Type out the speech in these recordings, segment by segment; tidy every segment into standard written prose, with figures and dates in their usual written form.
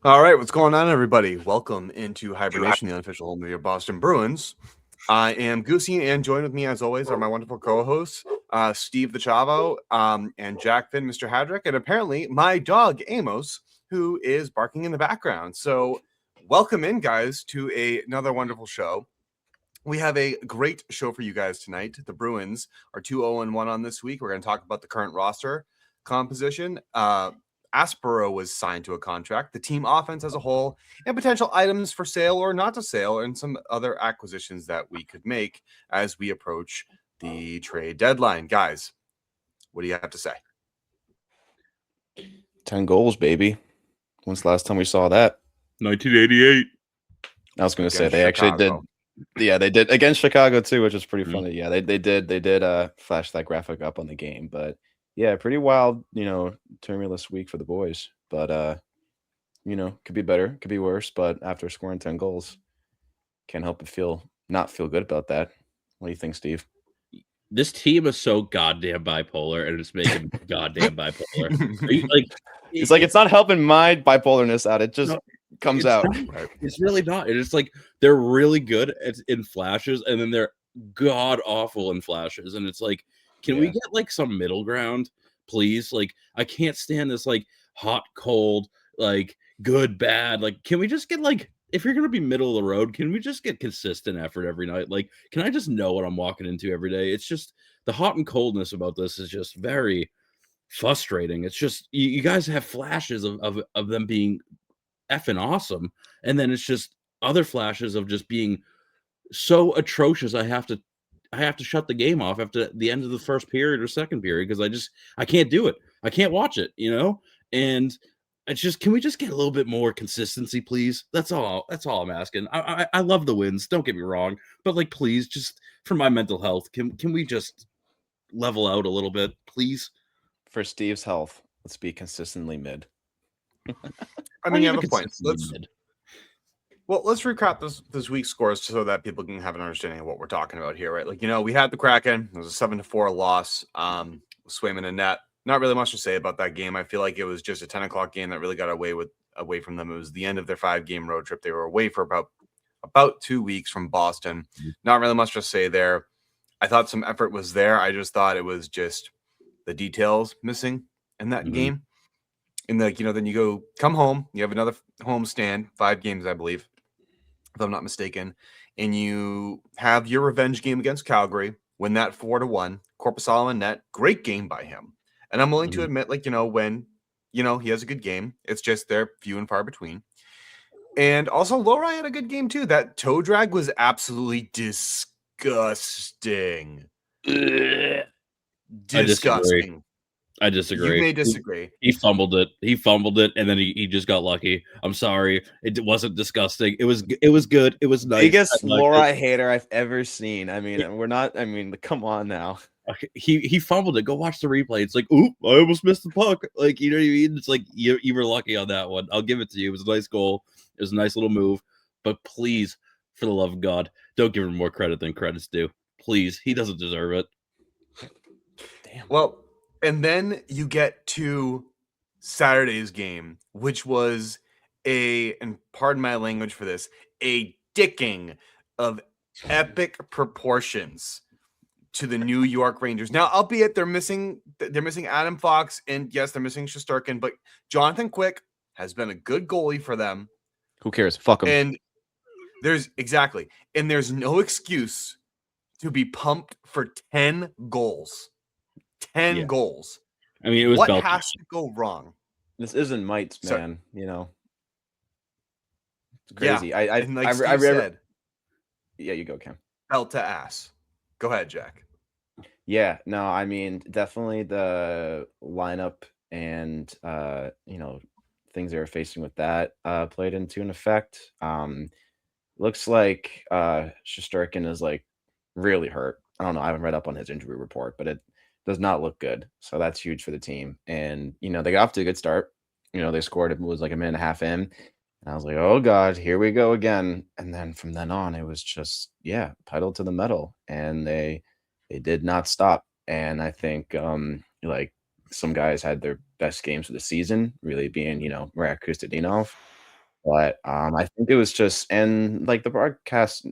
All right, what's going on, everybody? Welcome into HiBruiNation, the unofficial home of your Boston Bruins. I am Goosey, and joined with me, as always, are my wonderful co-hosts, Steve the Chavo, and Jack Finn, Mr. Hadrick, and apparently my dog, Amos, who is barking in the background. So welcome in, guys, to another wonderful show. We have a great show for you guys tonight. The Bruins are 2-0-1 on this week. We're going to talk about the current roster composition. Aspirot was signed to a contract, the team offense as a whole, and potential items for sale or not to sale, and some other acquisitions that we could make as we approach the trade deadline. Guys, what do you have to say? 10 goals, baby. When's the last time we saw that? 1988. I was going to say Against they actually did. Chicago. Yeah, they did against Chicago too, which is pretty Mhm. funny. Yeah, they did flash that graphic up on the game, but yeah, pretty wild, tumultuous week for the boys. But could be better, could be worse, but after scoring 10 goals, can't help but not feel good about that. What do you think, Steve? This team is so goddamn bipolar, and it's making me goddamn bipolar. Are you, like, It's like it's not helping my bipolarness out. It just comes out. It's really not. It's like they're really good in flashes, and then they're god awful in flashes. And it's like, can we get like some middle ground, please? Like, I can't stand this like hot, cold, like good, bad. Like, can we just get like, if you're gonna be middle of the road, can we just get consistent effort every night? Like, can I just know what I'm walking into every day? It's just the hot and coldness about this is just very frustrating. It's just you guys have flashes of them being effing awesome, and then it's just other flashes of just being so atrocious. I have to shut the game off after the end of the first period or second period because I can't do it. I can't watch it, and it's just, can we just get a little bit more consistency, please? That's all I'm asking. I love the wins, don't get me wrong, but like, please, just for my mental health, can we just level out a little bit, please? For Steve's health, let's be consistently mid. I mean, you have a point. Consistently mid. Let's recap this week's scores so that people can have an understanding of what we're talking about here, right? Like, we had the Kraken. It was a 7-4 loss. Swayman and net. Not really much to say about that game. I feel like it was just a 10 o'clock game that really got away from them. It was the end of their 5-game road trip. They were away for about 2 weeks from Boston. Not really much to say there. I thought some effort was there. I just thought it was just the details missing in that game. And then you come home, you have another home stand, 5 games, I believe, if I'm not mistaken, and you have your revenge game against Calgary, win that 4-1. Korpisalo net, great game by him. And I'm willing to admit, when, he has a good game, it's just they're few and far between. And also, Lori had a good game too. That toe drag was absolutely disgusting. Disgusting. I disagree. You may disagree. He fumbled it, and then he just got lucky. I'm sorry. It wasn't disgusting. It was good. It was nice. Biggest Lori hater I've ever seen. I mean, come on now. He fumbled it. Go watch the replay. It's like, oop, I almost missed the puck. Like, you know what I mean? It's like you were lucky on that one. I'll give it to you. It was a nice goal. It was a nice little move. But please, for the love of God, don't give him more credit than credit's due. Please. He doesn't deserve it. Damn. Well, and then you get to Saturday's game, which was and pardon my language for this, a dicking of epic proportions to the New York Rangers. Now, albeit they're missing Adam Fox, and yes, they're missing Shesterkin, but Jonathan Quick has been a good goalie for them. Who cares? Fuck him. And there's no excuse to be pumped for 10 goals. 10 goals. I mean, it was what has to go wrong? This isn't mites, man. It's crazy. Yeah. I said, yeah, you go, Cam. Belt to ass. Go ahead, Jack. Yeah, no, I mean, definitely the lineup and things they were facing with that played into an effect. Looks like Shesterkin is like really hurt. I don't know. I haven't read up on his injury report, but it does not look good. So that's huge for the team. And they got off to a good start. They scored. It was like a minute and a half in. And I was like, oh God, here we go again. And then from then on, it was just, pedal to the metal. And they did not stop. And I think like some guys had their best games of the season, really being, Zacha and Khusty. But I think it was just, and like the broadcast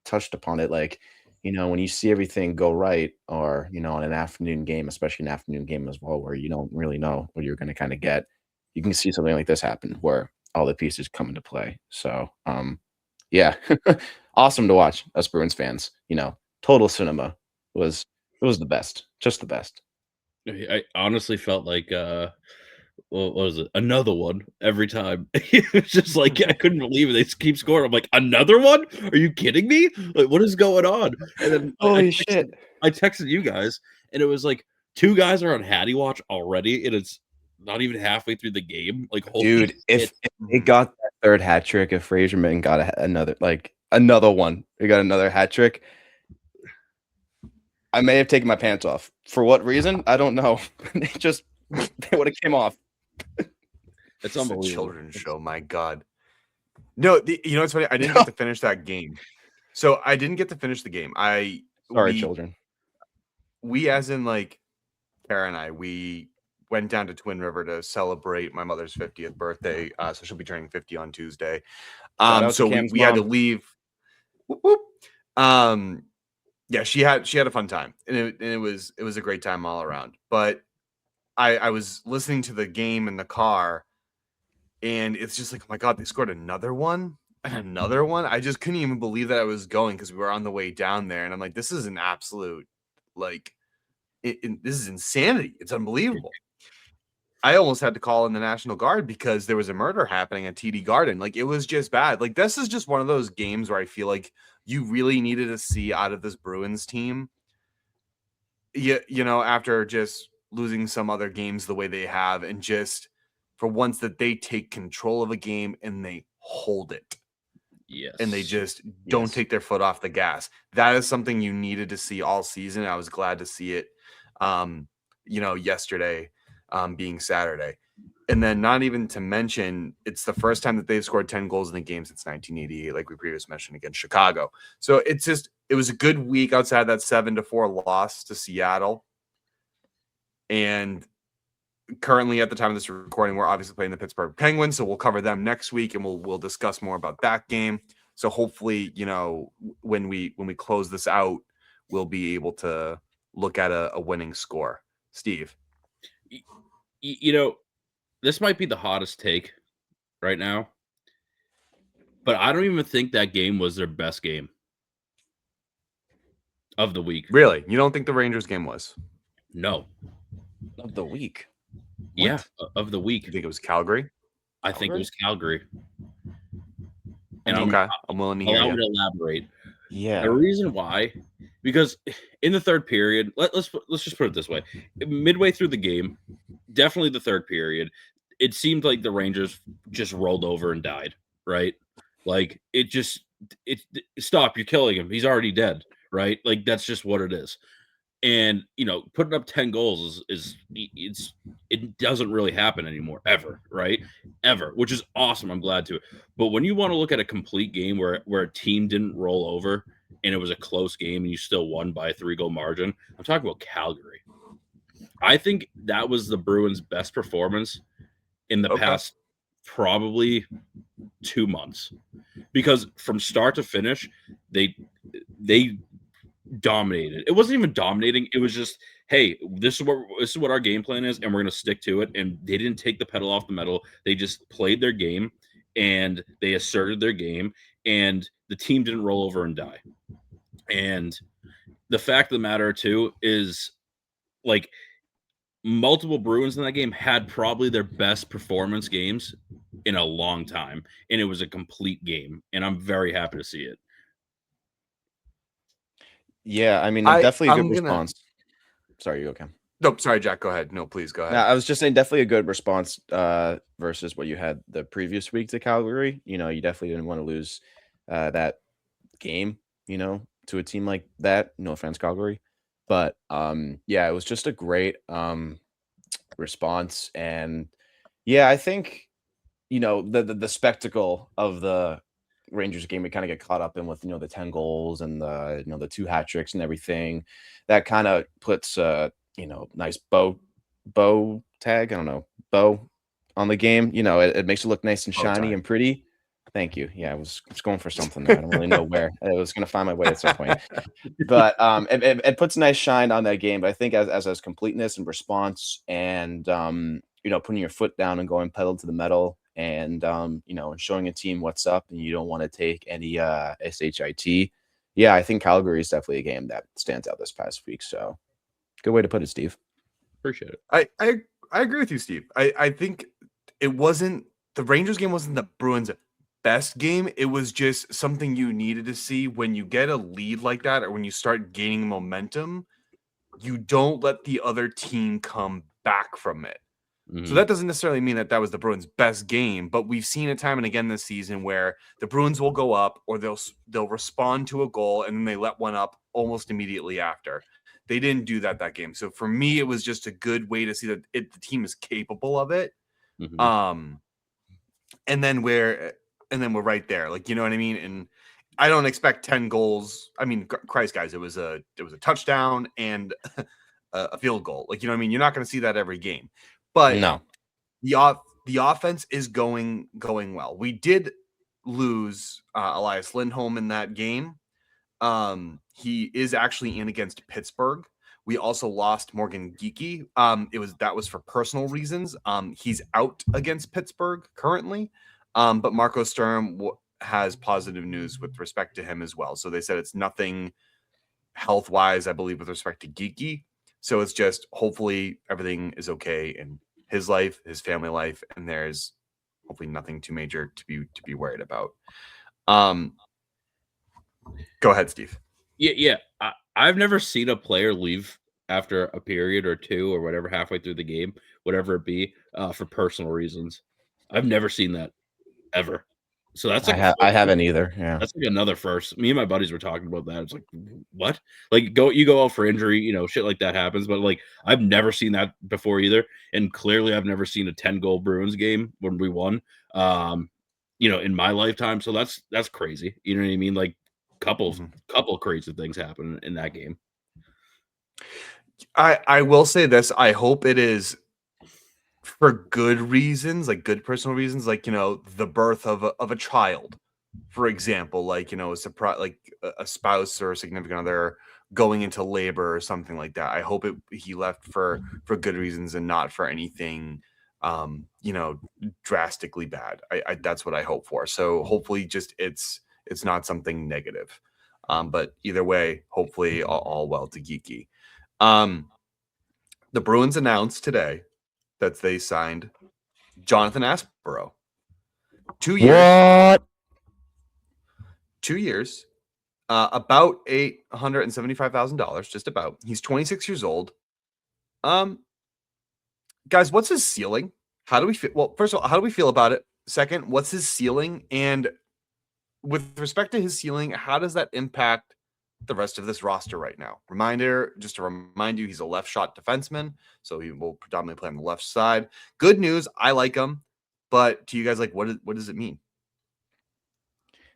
touched upon it, like, when you see everything go right, or in an afternoon game, especially an afternoon game as well, where you don't really know what you're going to kind of get, you can see something like this happen where all the pieces come into play. So yeah, awesome to watch us Bruins fans. Total cinema was it was the best, just the best. I honestly felt like what was it? Another one every time. It was just like I couldn't believe it. They just keep scoring. I'm like, another one? Are you kidding me? Like, what is going on? And then Holy shit. I texted you guys, and it was like 2 guys are on Hattie watch already, and it's not even halfway through the game. Like, holy Dude, if shit. they got that third hat trick, if Fraserman got another one, they got another hat trick, I may have taken my pants off. For what reason? I don't know. They would have came off. It's It's a unbelievable. children's show. My God. No, you know what's funny? I didn't get to finish that game. So I didn't get to finish the game. Sorry, children. We, as in like Kara and I, we went down to Twin River to celebrate my mother's 50th birthday. So she'll be turning 50 on Tuesday. Shout out to So Cam's we had to mom. leave. Whoop, whoop. Yeah, she had a fun time, and it was a great time all around. But I was listening to the game in the car, and it's just like, oh my God, they scored another one and another one. I just couldn't even believe that I was going, because we were on the way down there, and I'm like, this is an absolute, like, this is insanity. It's unbelievable. I almost had to call in the National Guard because there was a murder happening at TD Garden. Like, it was just bad. Like, this is just one of those games where I feel like you really needed to see out of this Bruins team. After just losing some other games the way they have, and just for once that they take control of a game and they hold it. Yes. And they just don't take their foot off the gas. That is something you needed to see all season. I was glad to see it, yesterday, being Saturday. And then, not even to mention, it's the first time that they've scored 10 goals in a game since 1988, like we previously mentioned, against Chicago. So it was a good week outside that 7-4 loss to Seattle. And currently, at the time of this recording, we're obviously playing the Pittsburgh Penguins, so we'll cover them next week, and we'll discuss more about that game. So hopefully, when we close this out, we'll be able to look at a winning score. Steve, this might be the hottest take right now, but I don't even think that game was their best game of the week. Really? You don't think the Rangers game was? No. Of the week? Yeah, of the week. You think it was Calgary? I think it was Calgary. And okay, I'm willing to hear allow you. me to elaborate. Yeah. The reason why, because in the third period, let's just put it this way: midway through the game, definitely the third period, it seemed like the Rangers just rolled over and died. Right? Like it stop. You're killing him. He's already dead. Right? Like that's just what it is. And putting up 10 goals it doesn't really happen anymore, ever, right? Ever, which is awesome. I'm glad to. But when you want to look at a complete game where a team didn't roll over and it was a close game and you still won by a 3-goal margin, I'm talking about Calgary. I think that was the Bruins' best performance in the past probably 2 months, because from start to finish, they dominated. It wasn't even dominating. It was just, hey, this is what our game plan is, and we're going to stick to it. And they didn't take the pedal off the metal. They just played their game, and they asserted their game, and the team didn't roll over and die. And the fact of the matter too is, like, multiple Bruins in that game had probably their best performance games in a long time, and it was a complete game, and I'm very happy to see it. Yeah, I mean, definitely a good response. Sorry, you okay? Nope, sorry, Jack. Go ahead. No, please go ahead. No, I was just saying, definitely a good response versus what you had the previous week to Calgary. You definitely didn't want to lose that game, to a team like that. No offense, Calgary. But yeah, it was just a great response. And yeah, I think, the spectacle of the Rangers game, we kind of get caught up in with the 10 goals and the 2 hat tricks and everything. That kind of puts nice bow tag, I don't know, bow on the game. It makes it look nice and shiny and pretty. Thank you. Yeah, I was going for something there. I don't really know where. I was going to find my way at some point. But it puts a nice shine on that game. But I think as completeness and response and putting your foot down and going pedal to the metal and and showing a team what's up and you don't want to take any shit. Yeah, I think Calgary is definitely a game that stands out this past week. So good way to put it, Steve. Appreciate it. I agree with you, Steve. I think it wasn't the Rangers game wasn't the Bruins' best game. It was just something you needed to see when you get a lead like that, or when you start gaining momentum. You don't let the other team come back from it. So that doesn't necessarily mean that was the Bruins' best game, but we've seen it time and again this season where the Bruins will go up or they'll respond to a goal and then they let one up almost immediately after. They didn't do that game. So for me, it was just a good way to see that the team is capable of it. And then we're right there, like, you know what I mean? And I don't expect 10 goals. I mean, Christ, guys, it was a touchdown and a field goal. Like, you know what I mean? You're not going to see that every game. But no, the offense is going well. We did lose Elias Lindholm in that game. He is actually in against Pittsburgh. We also lost Morgan Geekie. That was for personal reasons. He's out against Pittsburgh currently. But Marco Sturm has positive news with respect to him as well. So they said it's nothing health-wise, I believe, with respect to Geekie. So it's just hopefully everything is okay in his life, his family life, and there's hopefully nothing too major to be worried about. Go ahead, Steve. Yeah. I've never seen a player leave after a period or two or whatever, halfway through the game, whatever it be, for personal reasons. I've never seen that ever. So that's like I haven't either. Yeah, that's like another first. Me and my buddies were talking about that. It's like, what? Like, you go out for injury, shit like that happens. But like, I've never seen that before either. And clearly, I've never seen a 10-goal Bruins game when we won. In my lifetime. So that's crazy. You know what I mean? Like, couple crazy things happen in that game. I will say this. I hope it is for good reasons, like good personal reasons, like, the birth of a child, for example, like, a surprise, like a spouse or a significant other going into labor or something like that. I hope he left for good reasons and not for anything drastically bad. I that's what I hope for. So hopefully just it's not something negative. But either way, hopefully all well to Geeky. The Bruins announced today that they signed Jonathan Aspirot. 2 years. What? 2 years. About $875,000, just about. He's 26 years old. Guys, what's his ceiling? How do we feel? Well, first of all, how do we feel about it? Second, what's his ceiling? And with respect to his ceiling, how does that impact the rest of this roster right now? Just to remind you, he's a left shot defenseman, so he will predominantly play on the left side. Good news, I like him, but to you guys, like, what does it mean?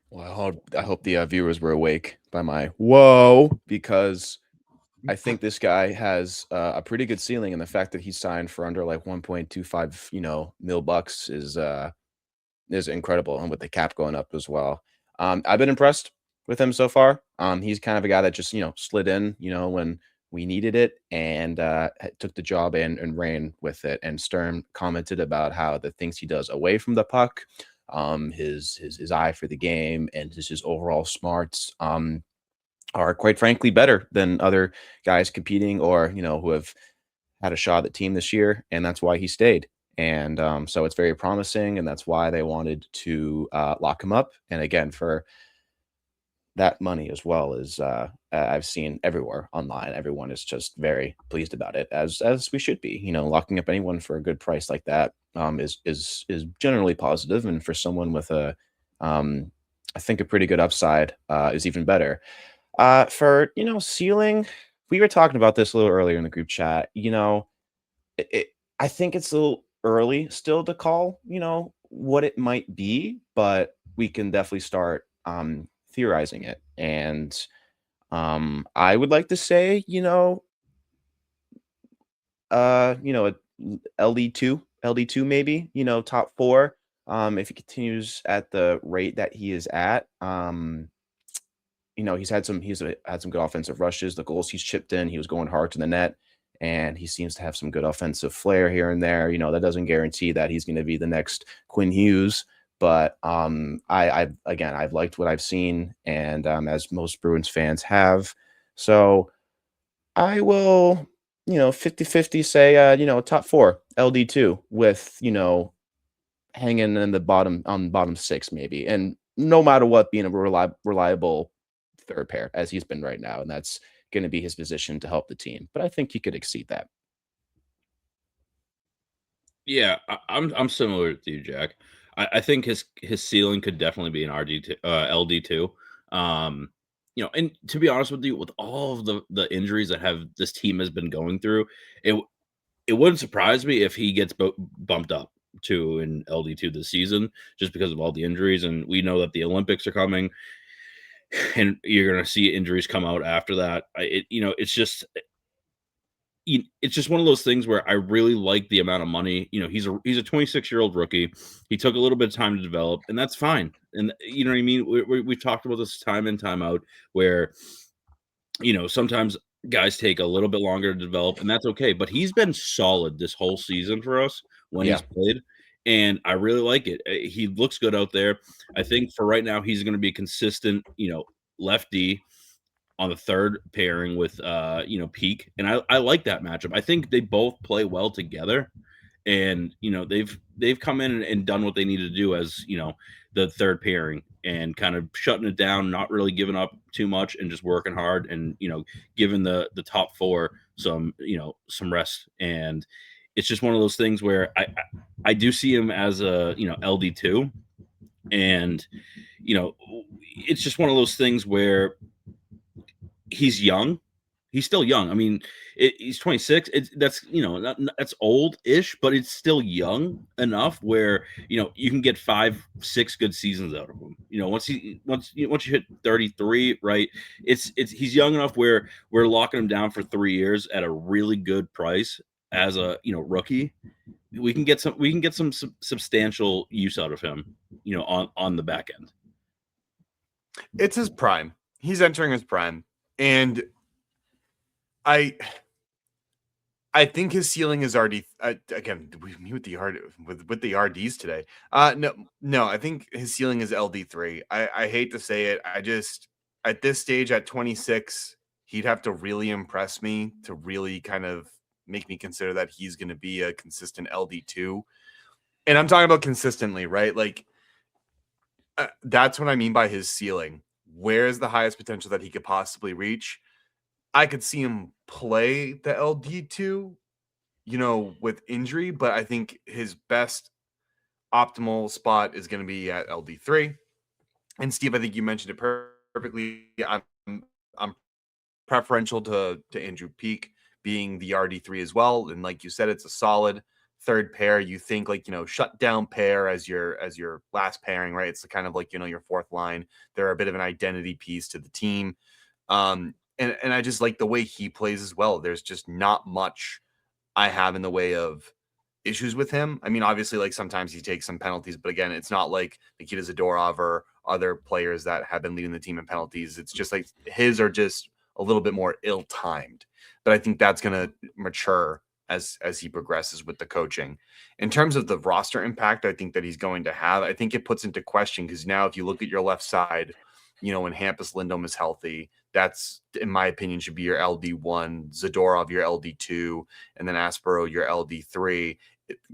Well, I hope the viewers were awake by my whoa, because I think this guy has a pretty good ceiling, and the fact that he signed for under like 1.25, mil bucks is incredible, and with the cap going up as well. I've been impressed with him so far. He's kind of a guy that just slid in, when we needed it, and took the job and ran with it. And Sturm commented about how the things he does away from the puck, his eye for the game, and his overall smarts are quite frankly better than other guys competing or who have had a shot at the team this year, and that's why he stayed. And so it's very promising, and that's why they wanted to lock him up. And again, for that money as well, as I've seen everywhere online, everyone is just very pleased about it, as we should be. Locking up anyone for a good price like that is generally positive, and for someone with I think a pretty good upside is even better. For ceiling, we were talking about this a little earlier in the group chat. I think it's a little early still to call what it might be, but we can definitely start theorizing it. And I would like to say a LD2 maybe, top 4. If he continues at the rate that he is at, he's had some good offensive rushes. The goals he's chipped in, he was going hard to the net, and he seems to have some good offensive flair here and there. That doesn't guarantee that he's going to be the next Quinn Hughes, but I've liked what I've seen, and as most Bruins fans have. So I will, 50-50 say, top 4 LD2 with, hanging in the bottom 6 maybe. And no matter what, being a reliable third pair as he's been right now. And that's going to be his position to help the team. But I think he could exceed that. Yeah, I'm similar to you, Jack. I think his ceiling could definitely be an LD2. And to be honest with you, with all of the injuries that this team has been going through, it wouldn't surprise me if he gets bumped up to an LD2 this season, just because of all the injuries. And we know that the Olympics are coming, and you're going to see injuries come out after that. It's just one of those things where I really like the amount of money. He's a 26-year-old rookie. He took a little bit of time to develop, and that's fine. And you know what I mean? We've talked about this time in, time out, where sometimes guys take a little bit longer to develop, and that's okay. But he's been solid this whole season for us when he's played, and I really like it. He looks good out there. I think for right now, he's going to be consistent, lefty on the third pairing with Peak, and I like that matchup. I think they both play well together, and they've come in and done what they need to do as the third pairing, and kind of shutting it down, not really giving up too much, and just working hard, and giving the top 4 some rest. And it's just one of those things where I do see him as a LD2, and it's just one of those things where he's young. He's still young. I mean, he's 26. That's that's old-ish, but it's still young enough where you can get 5-6 good seasons out of him. Once you hit 33, right? He's young enough where we're locking him down for 3 years at a really good price as a rookie. We can get some substantial use out of him, on the back end. It's his prime. He's entering his prime. And I think his ceiling is already again with the RDs today. No, I think his ceiling is LD3. I hate to say it. I just at this stage at 26, he'd have to really impress me to really kind of make me consider that he's going to be a consistent LD2. And I'm talking about consistently, right? Like that's what I mean by his ceiling. Where is the highest potential that he could possibly reach? I could see him play the LD2, with injury, but I think his best optimal spot is going to be at LD3. And Steve, I think you mentioned it perfectly. I'm preferential to Andrew Peak being the RD3 as well. And like you said, it's a solid third pair. You think shut down pair as your last pairing, right? It's kind of like, your fourth line. They're a bit of an identity piece to the team. And I just like the way he plays as well. There's just not much I have in the way of issues with him. I mean, obviously, like sometimes he takes some penalties, but again, it's not like Nikita Zadorov or other players that have been leading the team in penalties. It's just like his are just a little bit more ill-timed. But I think that's going to mature as he progresses with the coaching. In terms of the roster impact, I think that he's going to have, I think it puts into question, because now if you look at your left side, when Hampus Lindholm is healthy, that's, in my opinion, should be your LD1, Zadorov your LD2, and then Aspirot your LD3,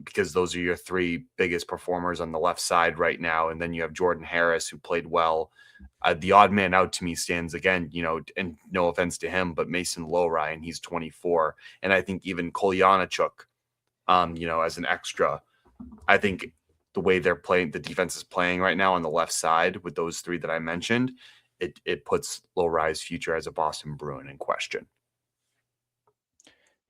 because those are your 3 biggest performers on the left side right now. And then you have Jordan Harris, who played well. The odd man out to me stands again, and no offense to him, but Mason Lowry, and he's 24. And I think even Kolyanichuk, as an extra, I think the way they're playing, the defense is playing right now on the left side with those 3 that I mentioned, it puts Lowry's future as a Boston Bruin in question.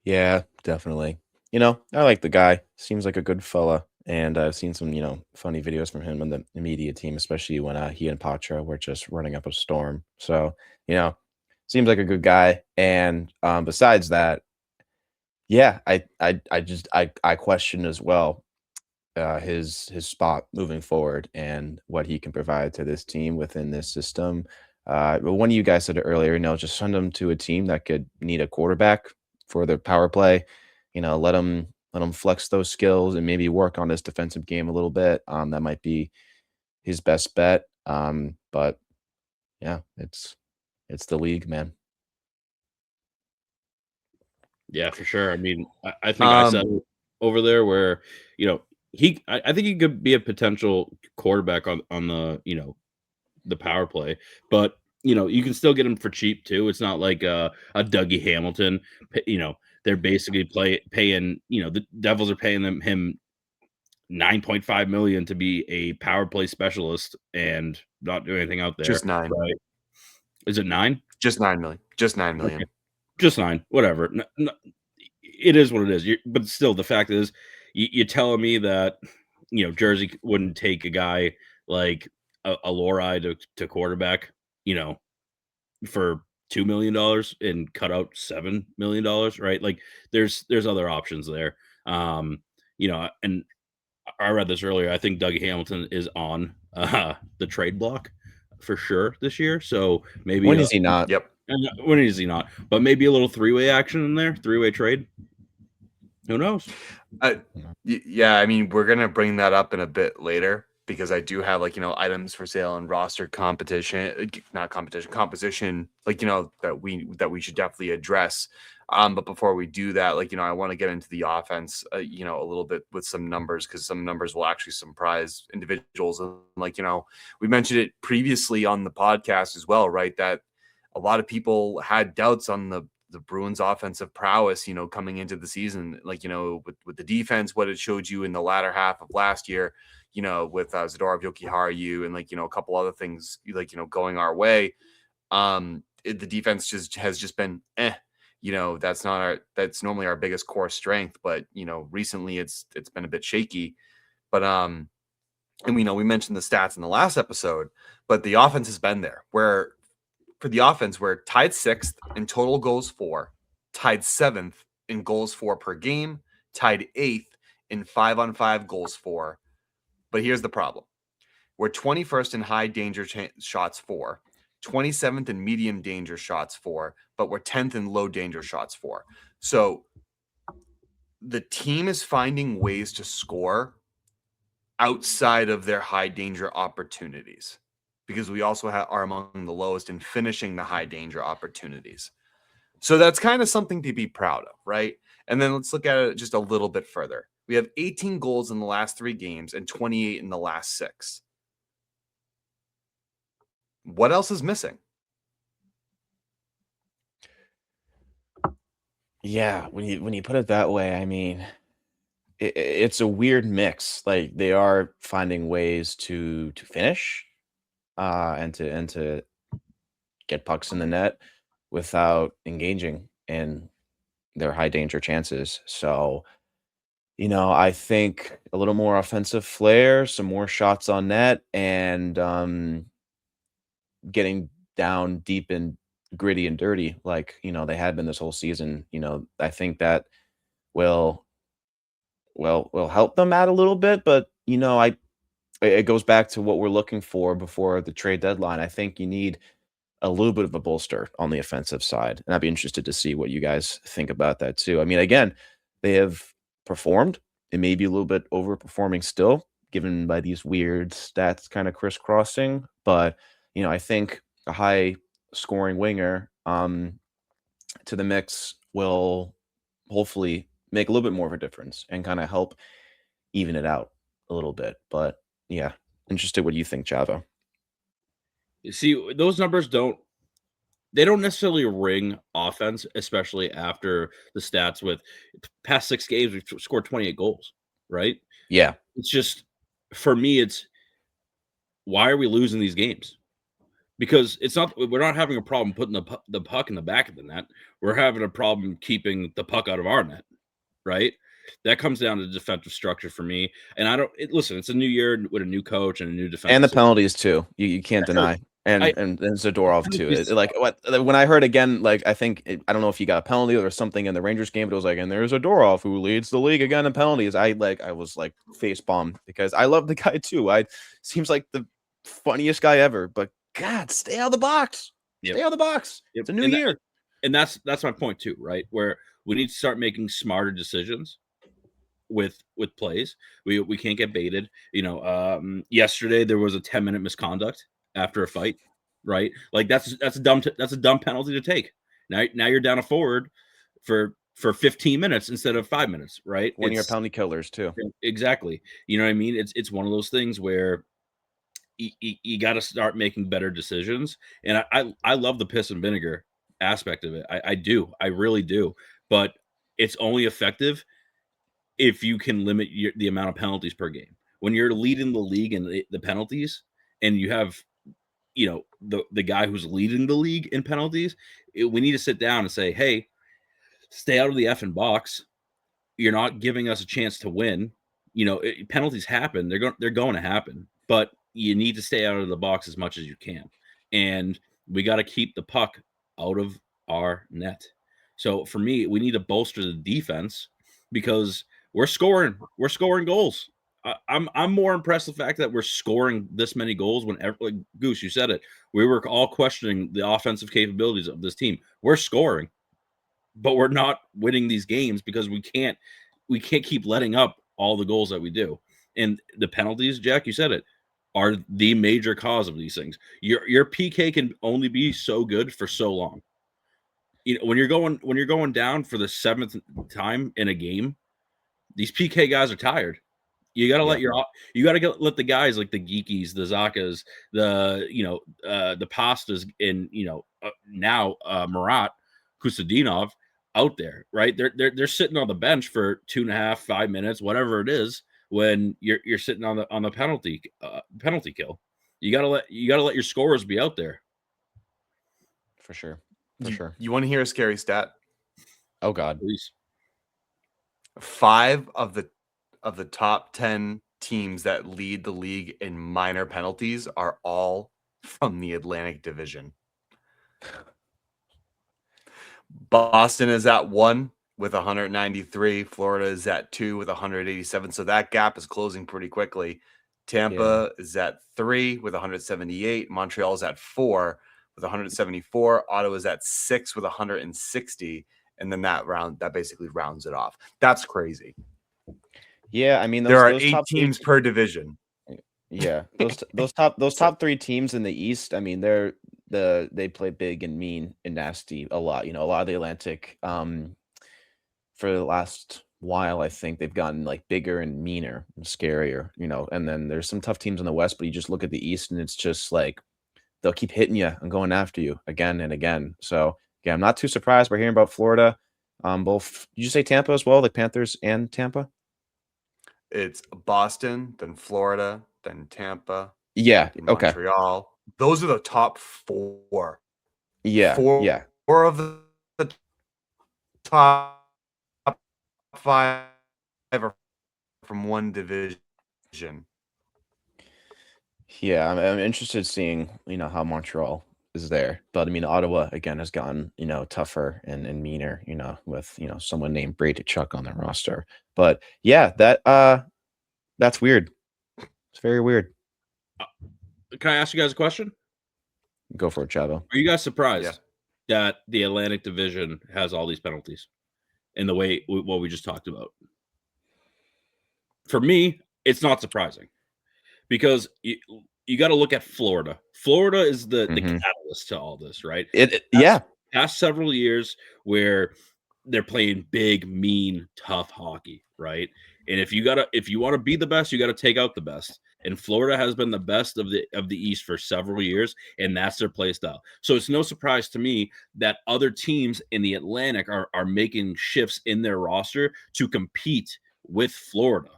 Yeah, definitely. I like the guy. Seems like a good fella. And I've seen some, funny videos from him and the media team, especially when he and Patra were just running up a storm. So, seems like a good guy. And besides that, yeah, I question as well. his spot moving forward and what he can provide to this team within this system. But one of you guys said it earlier, just send him to a team that could need a quarterback for their power play. Let him flex those skills and maybe work on his defensive game a little bit. That might be his best bet. But yeah, it's the league, man. Yeah, for sure. I mean, I think I said it over there where, I think he could be a potential quarterback on the, the power play, but you can still get him for cheap too. It's not like a Dougie Hamilton. They're basically paying. The Devils are paying him $9.5 million to be a power play specialist and not do anything out there. Just 9. Right? Is it 9? Just 9 million. Just 9 million. Okay. Just 9. Whatever. It is what it is. But still, the fact is, you're telling me that Jersey wouldn't take a guy like a Lori to quarterback, for $2 million and cut out $7 million, right? Like there's other options there. And I read this earlier. I think Dougie Hamilton is on the trade block for sure this year. So maybe when is he not? Yep. When is he not? But maybe a little 3-way action in there, 3-way trade. Who knows? Yeah, I mean, we're gonna bring that up in a bit later because I do have items for sale and roster composition, that we should definitely address. But before we do that, I want to get into the offense, a little bit with some numbers because some numbers will actually surprise individuals. And we mentioned it previously on the podcast as well, right? That a lot of people had doubts on the Bruins offensive prowess, coming into the season, with the defense, what it showed you in the latter half of last year, with Zadorov, Jokiharju, and a couple other things, going our way. The defense has just been, that's normally our biggest core strength, but recently it's been a bit shaky. But and we mentioned the stats in the last episode, but the offense has been there where. For the offense, we're tied 6th in total goals for, tied 7th in goals for per game, tied 8th in 5-on-5 goals for. But here's the problem. We're 21st in high danger shots for, 27th in medium danger shots for, but we're 10th in low danger shots for. So the team is finding ways to score outside of their high danger opportunities, because we also are among the lowest in finishing the high danger opportunities. So that's kind of something to be proud of, right? And then let's look at it just a little bit further. We have 18 goals in the last 3 games and 28 in the last 6. What else is missing? Yeah, when you put it that way, I mean, it's a weird mix. Like they are finding ways to finish, and to get pucks in the net without engaging in their high danger chances. So, I think a little more offensive flair, some more shots on net, and getting down deep and gritty and dirty like they had been this whole season. I think that will help them out a little bit, but it goes back to what we're looking for before the trade deadline. I think you need a little bit of a bolster on the offensive side, and I'd be interested to see what you guys think about that too. I mean, again, they have performed. It may be a little bit overperforming still, given by these weird stats kind of crisscrossing. But I think a high scoring winger to the mix will hopefully make a little bit more of a difference and kind of help even it out a little bit. But yeah, interested what you think, Chavo. See, those numbers don't necessarily ring offense, especially after the stats with past 6 games, we've scored 28 goals, right? Yeah. It's just, for me, it's why are we losing these games? Because we're not having a problem putting the puck in the back of the net. We're having a problem keeping the puck out of our net, right? That comes down to defensive structure for me. And listen, it's a new year with a new coach and a new defense. And the penalties too. You can't deny. and Zadorov too. When I heard again, I think I don't know if he got a penalty or something in the Rangers game, but it was and there's Zadorov who leads the league again in penalties. I was face bombed because I love the guy too. Seems like the funniest guy ever, but God, stay out of the box. Stay out of the box. Yep. It's a new year. And that's my point too, right? Where we need to start making smarter decisions with plays. We can't get baited. Yesterday there was a 10-minute misconduct after a fight, right? That's a dumb penalty to take. Now you're down a forward for 15 minutes instead of 5 minutes, right? One of your penalty killers too. Exactly. You know what I mean? It's one of those things where you got to start making better decisions. And I love the piss and vinegar aspect of it. I do. I really do. But it's only effective if you can limit the amount of penalties per game. When you're leading the league in the penalties and you have, the guy who's leading the league in penalties, we need to sit down and say, hey, stay out of the effing box. You're not giving us a chance to win. Penalties happen. They're going to happen, but you need to stay out of the box as much as you can. And we got to keep the puck out of our net. So for me, we need to bolster the defense because we're scoring goals. I'm more impressed with the fact that we're scoring this many goals whenever, like Goose, you said it. We were all questioning the offensive capabilities of this team. We're scoring, but we're not winning these games because we can't keep letting up all the goals that we do. And the penalties, Jack, you said it, are the major cause of these things. Your PK can only be so good for so long. When you're going down for the 7th time in a game, these PK guys are tired. You got to let the guys like the Geekies, the Zakas, the Pastas, and now Marat, Kustadinov out there, right? They're sitting on the bench for 2.5, 5 minutes, whatever it is. When you're sitting on the penalty kill, you gotta let your scorers be out there. For sure. You want to hear a scary stat? Oh God, please. 5 of the top 10 teams that lead the league in minor penalties are all from the Atlantic Division. Boston is at 1 with 193. Florida is at 2 with 187. So that gap is closing pretty quickly. Tampa is at 3 with 178. Montreal is at 4 with 174. Ottawa is at 6 with 160. And then that basically rounds it off. That's crazy. Yeah, I mean, there are 8 teams per division. Yeah, those top 3 teams in the East. I mean, they play big and mean and nasty a lot. A lot of the Atlantic. For the last while, I think they've gotten bigger and meaner and scarier. And then there's some tough teams in the West, but you just look at the East and it's just they'll keep hitting you and going after you again and again. So yeah, I'm not too surprised we're hearing about Florida. Both, did you say Tampa as well, like Panthers and Tampa? It's Boston, then Florida, then Tampa. Yeah. Okay. Montreal. Those are the top 4. Yeah. 4 of the top 5 are from one division. Yeah, I'm interested in seeing how Montreal is there, but I mean Ottawa again has gotten tougher and meaner with someone named Brady Chuck on their roster. But yeah, that's weird. It's very weird. Can I ask you guys a question? Go for it, Chavo. Are you guys surprised that the Atlantic Division has all these penalties in the way what we just talked about? For me, it's not surprising because you got to look at Florida. Florida is the catalyst to all this, right? Past several years where they're playing big, mean, tough hockey, right? And if you want to be the best, you got to take out the best. And Florida has been the best of the East for several years, and that's their play style. So it's no surprise to me that other teams in the Atlantic are making shifts in their roster to compete with Florida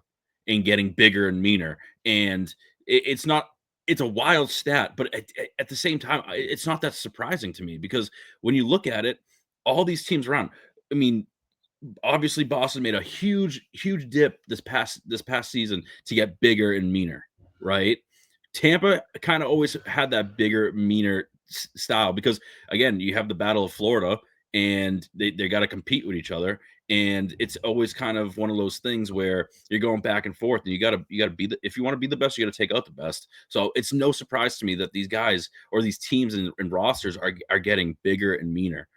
and getting bigger and meaner. And it's a wild stat, but at the same time, it's not that surprising to me because when you look at it, all these teams around, I mean, obviously Boston made a huge dip this past season to get bigger and meaner, right? Tampa kind of always had that bigger, meaner style because, again, you have the Battle of Florida, and they got to compete with each other. And it's always kind of one of those things where you're going back and forth, and you gotta be if you want to be the best, you gotta take out the best. So it's no surprise to me that these guys or these teams and rosters are getting bigger and meaner.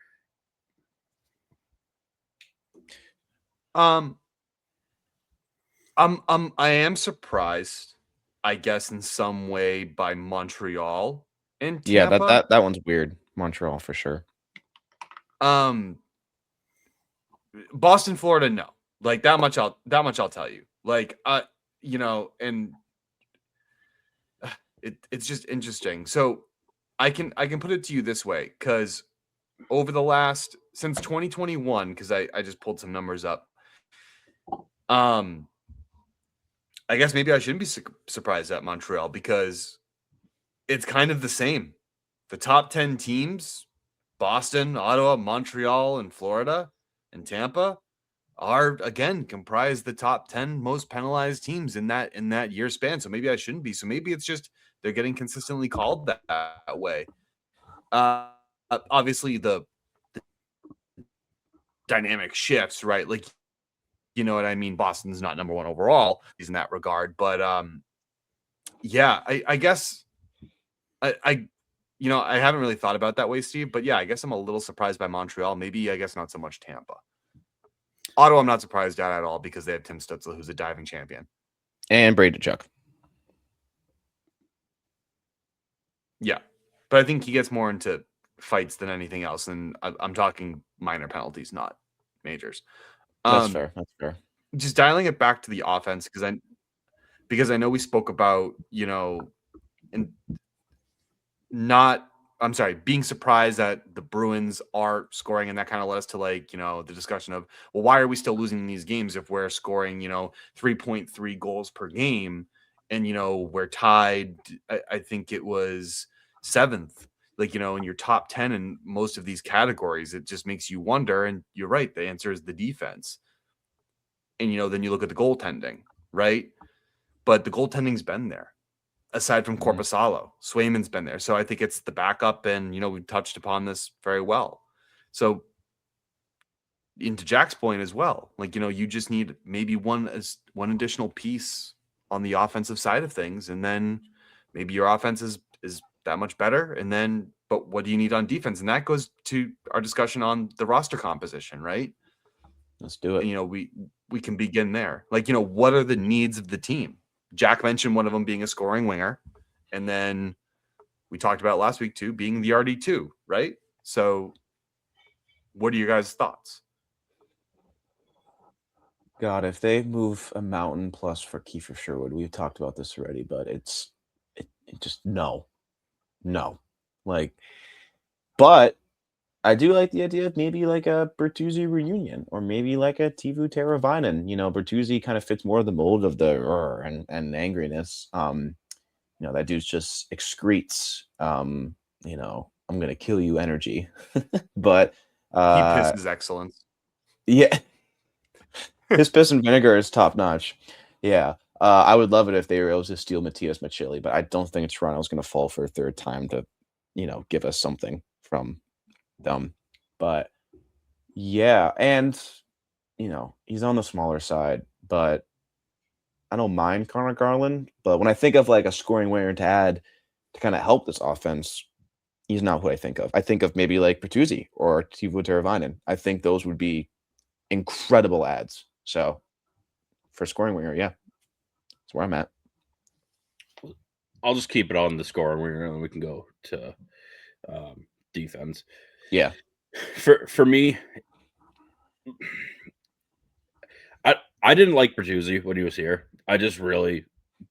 I am surprised, I guess, in some way by Montreal and Yeah, Tampa. that one's weird. Montreal for sure. Boston, Florida, no. Like that much I'll tell you. Like you know, and it's just interesting. So I can put it to you this way, because over the last since 2021, because I just pulled some numbers up. I guess maybe I shouldn't be surprised at Montreal, because it's kind of the same. The top 10 teams, Boston, Ottawa, Montreal, and Florida, and Tampa, are again comprise the top 10 most penalized teams in that year span. So maybe I shouldn't be. So maybe it's just they're getting consistently called that way. Obviously the dynamic shifts, right? Like, you know what I mean? Boston's not number one overall, he's in that regard. But yeah, I guess I you know, I haven't really thought about that way, Steve. But yeah, I guess I'm a little surprised by Montreal. Maybe, I guess, not so much Tampa. Ottawa, I'm not surprised at all, because they have Tim Stützle, who's a diving champion. And Brady Tkachuk. Yeah. But I think he gets more into fights than anything else. And I'm talking minor penalties, not majors. That's fair. That's fair. Just dialing it back to the offense, because I know we spoke about, you know, and being surprised that the Bruins are scoring, and that kind of led us to, like, you know, the discussion of, well, why are we still losing these games if we're scoring, you know, 3.3 goals per game, and, you know, we're tied, I think it was 7th, like, you know, in your top 10 in most of these categories. It just makes you wonder, and you're right, the answer is the defense. And, you know, then you look at the goaltending, right? But the goaltending's been there. Aside from Korpisalo, Swayman's been there. So I think it's the backup, and, you know, we touched upon this very well. So into Jack's point as well, like, you know, you just need maybe one additional piece on the offensive side of things, and then maybe your offense is that much better. And then, but what do you need on defense? And that goes to our discussion on the roster composition, right? Let's do it. And, you know, we can begin there. Like, you know, what are the needs of the team? Jack mentioned one of them being a scoring winger. And then we talked about last week too, being the RD2, right? So what are your guys' thoughts? God, if they move a mountain plus for Kiefer Sherwood, we've talked about this already, but it just no. Like, but I do like the idea of maybe like a Bertuzzi reunion, or maybe like a Teuvo Teravainen. You know, Bertuzzi kind of fits more of the mold of the and angriness. You know, that dude's just excretes, you know, I'm gonna kill you energy. But He pisses excellence. Yeah. His piss and vinegar is top notch. Yeah. I would love it if they were able to steal Matias Macchilli, but I don't think Toronto's going to fall for a third time to, you know, give us something from them. But yeah, and, you know, he's on the smaller side, but I don't mind Connor Garland. But when I think of like a scoring winger to add to kind of help this offense, he's not who I think of. I think of maybe like Bertuzzi or Teuvo Teravainen. I think those would be incredible ads. So for scoring winger, yeah, that's where I'm at. I'll just keep it on the scoring winger, and then we can go to defense. Yeah. For me, I didn't like Bertuzzi when he was here. I just really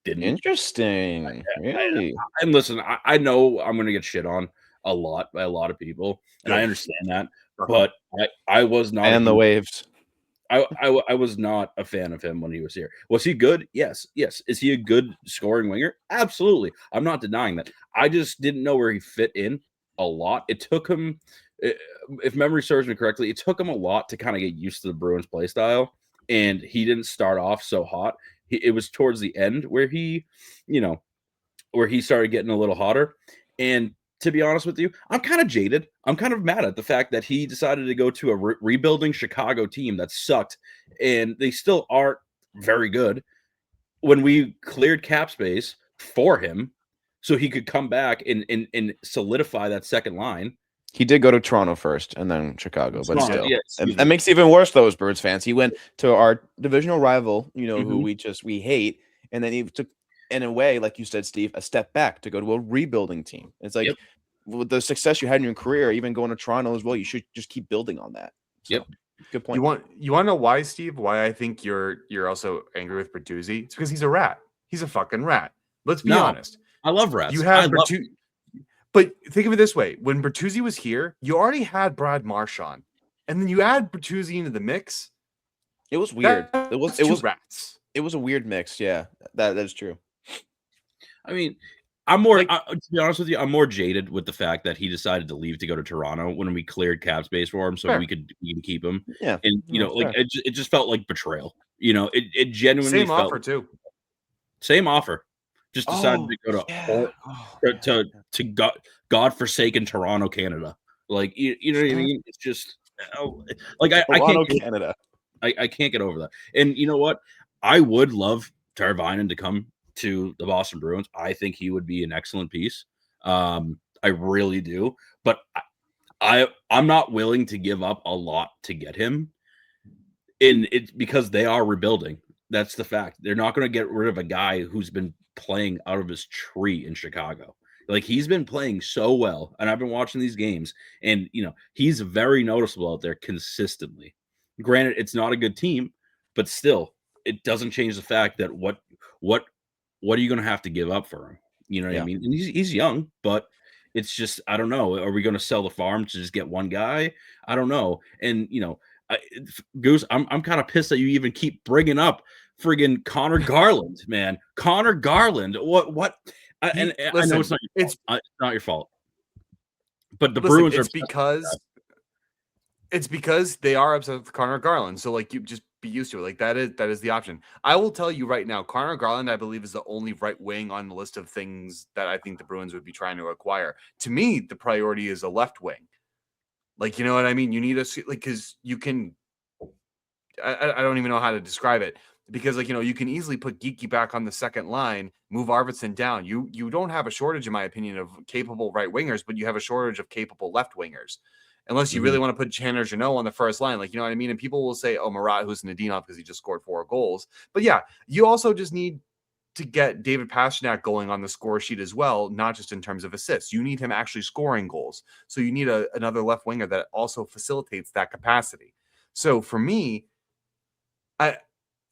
didn't. Interesting. Really? And listen, I know I'm going to get shit on a lot by a lot of people, and I understand that. But I was not. And the waves. I was not a fan of him when he was here. Was he good? Yes. Is he a good scoring winger? Absolutely. I'm not denying that. I just didn't know where he fit in a lot. It took him, if memory serves me correctly, it took him a lot to kind of get used to the Bruins play style. And he didn't start off so hot. It was towards the end where he, you know, where he started getting a little hotter. And to be honest with you, I'm kind of jaded. I'm kind of mad at the fact that he decided to go to a rebuilding Chicago team that sucked, and they still aren't very good. When we cleared cap space for him, so he could come back and solidify that second line. He did go to Toronto first and then Chicago, but still. Yeah, That makes it even worse, those Birds fans. He went to our divisional rival, who Mm-hmm. we hate, and then he took, in a way, like you said, Steve, a step back to go to a rebuilding team. It's like, Yep. with the success you had in your career, even going to Toronto as well, you should just keep building on that. So, Yep. good point. You want to know why, Steve? Why I think you're also angry with Bertuzzi? It's because he's a rat. He's a fucking rat. Let's be honest. I love rats. You have Bertuzzi, but think of it this way: when Bertuzzi was here, you already had Brad Marchand, and then you add Bertuzzi into the mix. It was weird. It was rats. It was a weird mix. Yeah, that is true. I mean, I'm more, to be honest with you, I'm more jaded with the fact that he decided to leave to go to Toronto when we cleared cap space for him, so we can keep him. Yeah, and it just felt like betrayal. It genuinely same offer too. Same offer. Just decided to go to godforsaken Toronto, Canada. Like you know what I mean? It's just like I can't Canada. I can't get over that. And you know what? I would love Teravainen to come to the Boston Bruins. I think he would be an excellent piece. I really do. But I'm not willing to give up a lot to get him. And it's because they are rebuilding. That's the fact. They're not going to get rid of a guy who's been playing out of his tree in Chicago. Like, he's been playing so well, and I've been watching these games, and he's very noticeable out there consistently. Granted, it's not a good team, but still, it doesn't change the fact that what are you going to have to give up for him? You know what I mean? And he's young, but it's just, I don't know. Are we going to sell the farm to just get one guy? I don't know. And Goose, I'm kind of pissed that you even keep bringing up friggin' Connor Garland, man. Connor Garland. What? I know it's not your fault. It's not your fault. But the Bruins are it's because they are upset with Connor Garland. So like, you just be used to it. Like, that is the option. I will tell you right now, Connor Garland, I believe, is the only right wing on the list of things that I think the Bruins would be trying to acquire. To me, the priority is a left wing. Like, you know what I mean? You need because you can. I don't even know how to describe it, because you can easily put Geeky back on the second line, move Arvidsson down. You don't have a shortage, in my opinion, of capable right wingers, but you have a shortage of capable left wingers. Unless you really want to put Tanner Jeannot on the first line, you know what I mean? And people will say, oh, Marat Husnudinov because he just scored 4 goals. But yeah, you also just need to get David Pastrnak going on the score sheet as well, not just in terms of assists. You need him actually scoring goals. So you need another left winger that also facilitates that capacity. So for me,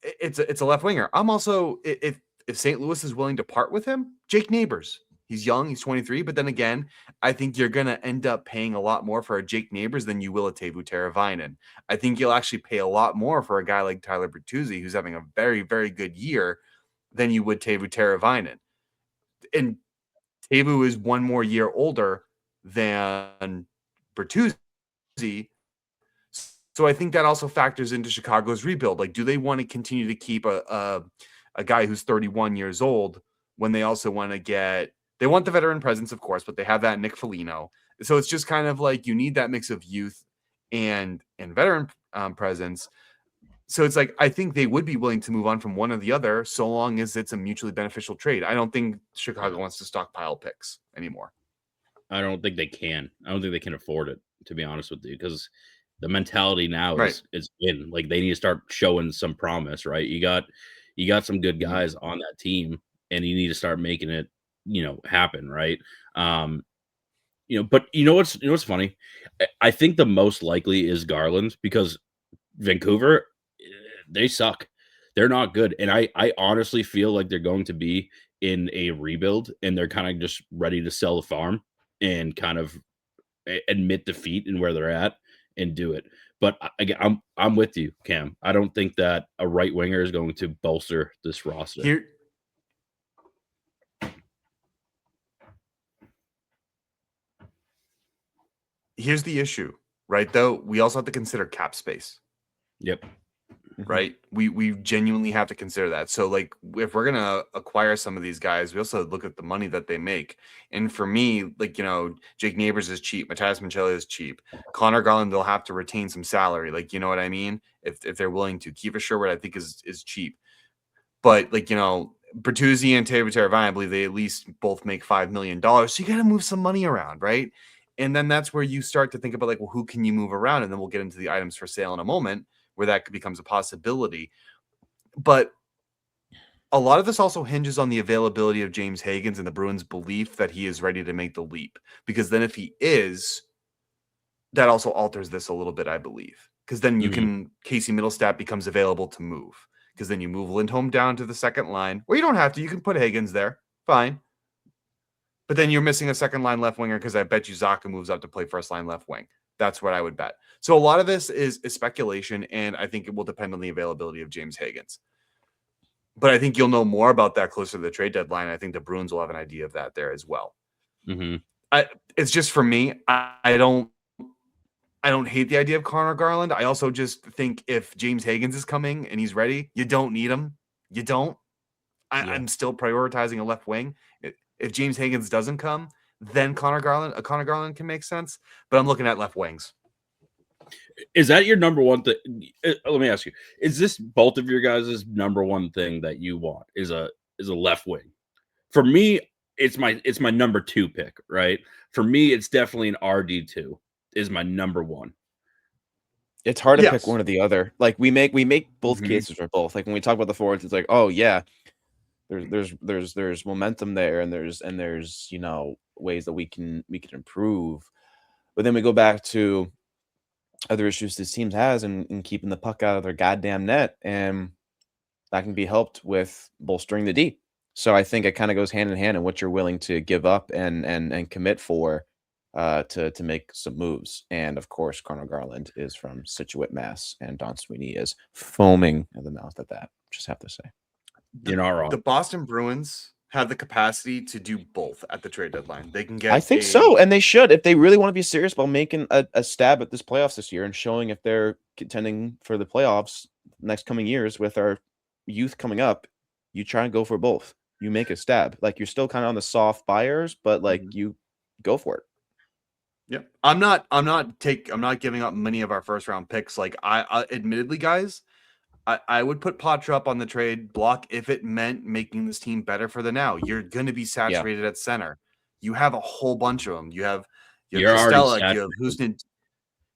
it's a left winger. I'm also, if St. Louis is willing to part with him, Jake Neighbors. He's young, he's 23, but then again, I think you're going to end up paying a lot more for a Jake Neighbors than you will a Teuvo Teravainen. I think you'll actually pay a lot more for a guy like Tyler Bertuzzi, who's having a very, very good year, than you would Teuvo Teravainen. And Teuvo is 1 more year older than Bertuzzi. So I think that also factors into Chicago's rebuild. Like, do they want to continue to keep a guy who's 31 years old when they also want to get – they want the veteran presence, of course, but they have that Nick Foligno. So it's just kind of like you need that mix of youth and veteran presence. So it's like, I think they would be willing to move on from one or the other so long as it's a mutually beneficial trade. I don't think Chicago wants to stockpile picks anymore. I don't think they can. I don't think they can afford it, to be honest with you, because the mentality now is in. Like, they need to start showing some promise, right? You got some good guys on that team, and you need to start making it, happen, right? But what's funny? I think the most likely is Garland, because Vancouver, they suck. They're not good. And I honestly feel like they're going to be in a rebuild, and they're kind of just ready to sell the farm and kind of admit defeat in where they're at and do it. But again, I'm with you, Cam. I don't think that a right winger is going to bolster this roster. Here's the issue, right? Though we also have to consider cap space. Yep. right? We genuinely have to consider that. So like if we're gonna acquire some of these guys, we also look at the money that they make. And for me, like Jake Neighbors is cheap, Matthias Mancelli is cheap, Connor Garland they'll have to retain some salary, like you know what I mean? If they're willing to. Kiefer Sherwood I think is cheap, but like Bertuzzi and Teuvo Teravainen, I believe they at least both make $5 million. So you got to move some money around, right? And then that's where you start to think about like, well, who can you move around? And then we'll get into the items for sale in a moment where that becomes a possibility. But a lot of this also hinges on the availability of James Higgins and the Bruins' belief that he is ready to make the leap. Because then if he is, that also alters this a little bit, I believe. Because then you can, Casey Middlestat becomes available to move. Because then you move Lindholm down to the second line. Or you don't have to. You can put Higgins there. Fine. But then you're missing a second line left winger because I bet you Zacha moves up to play first line left wing. That's what I would bet. So a lot of this is speculation, and I think it will depend on the availability of James Higgins. But I think you'll know more about that closer to the trade deadline. I think the Bruins will have an idea of that there as well. It's just for me, I don't hate the idea of Connor Garland. I also just think if James Higgins is coming and he's ready, you don't need him. You don't. I'm still prioritizing a left wing. If James Higgins doesn't come, then Connor Garland can make sense. But I'm looking at left wings. Is that your number one thing? Let me ask you: is this both of your guys' number one thing that you want? Is a left wing? For me, it's my number two pick. Right? For me, it's definitely an RD2. Is my number one. It's hard to pick one or the other. Like we make both cases for both. Like when we talk about the forwards, it's like, oh yeah, there's momentum there, and there's ways that we can improve. But then we go back to other issues this team has in keeping the puck out of their goddamn net, and that can be helped with bolstering the D. So I think it kind of goes hand in hand in what you're willing to give up and commit for to make some moves. And of course, Connor Garland is from Situate, Mass, and Don Sweeney is foaming at the mouth at that. Just have to say. You're not wrong. The Boston Bruins have the capacity to do both at the trade deadline. They can get. I think so, and they should if they really want to be serious about making a stab at this playoffs this year and showing if they're contending for the playoffs next coming years with our youth coming up. You try and go for both. You make a stab. Like you're still kind of on the soft buyers, but like you go for it. Yep. I'm not giving up many of our first round picks. Like I admittedly, guys. I would put Potter up on the trade block if it meant making this team better for the now. You're going to be saturated at center. You have a whole bunch of them. You have Kostelic, you have Huston.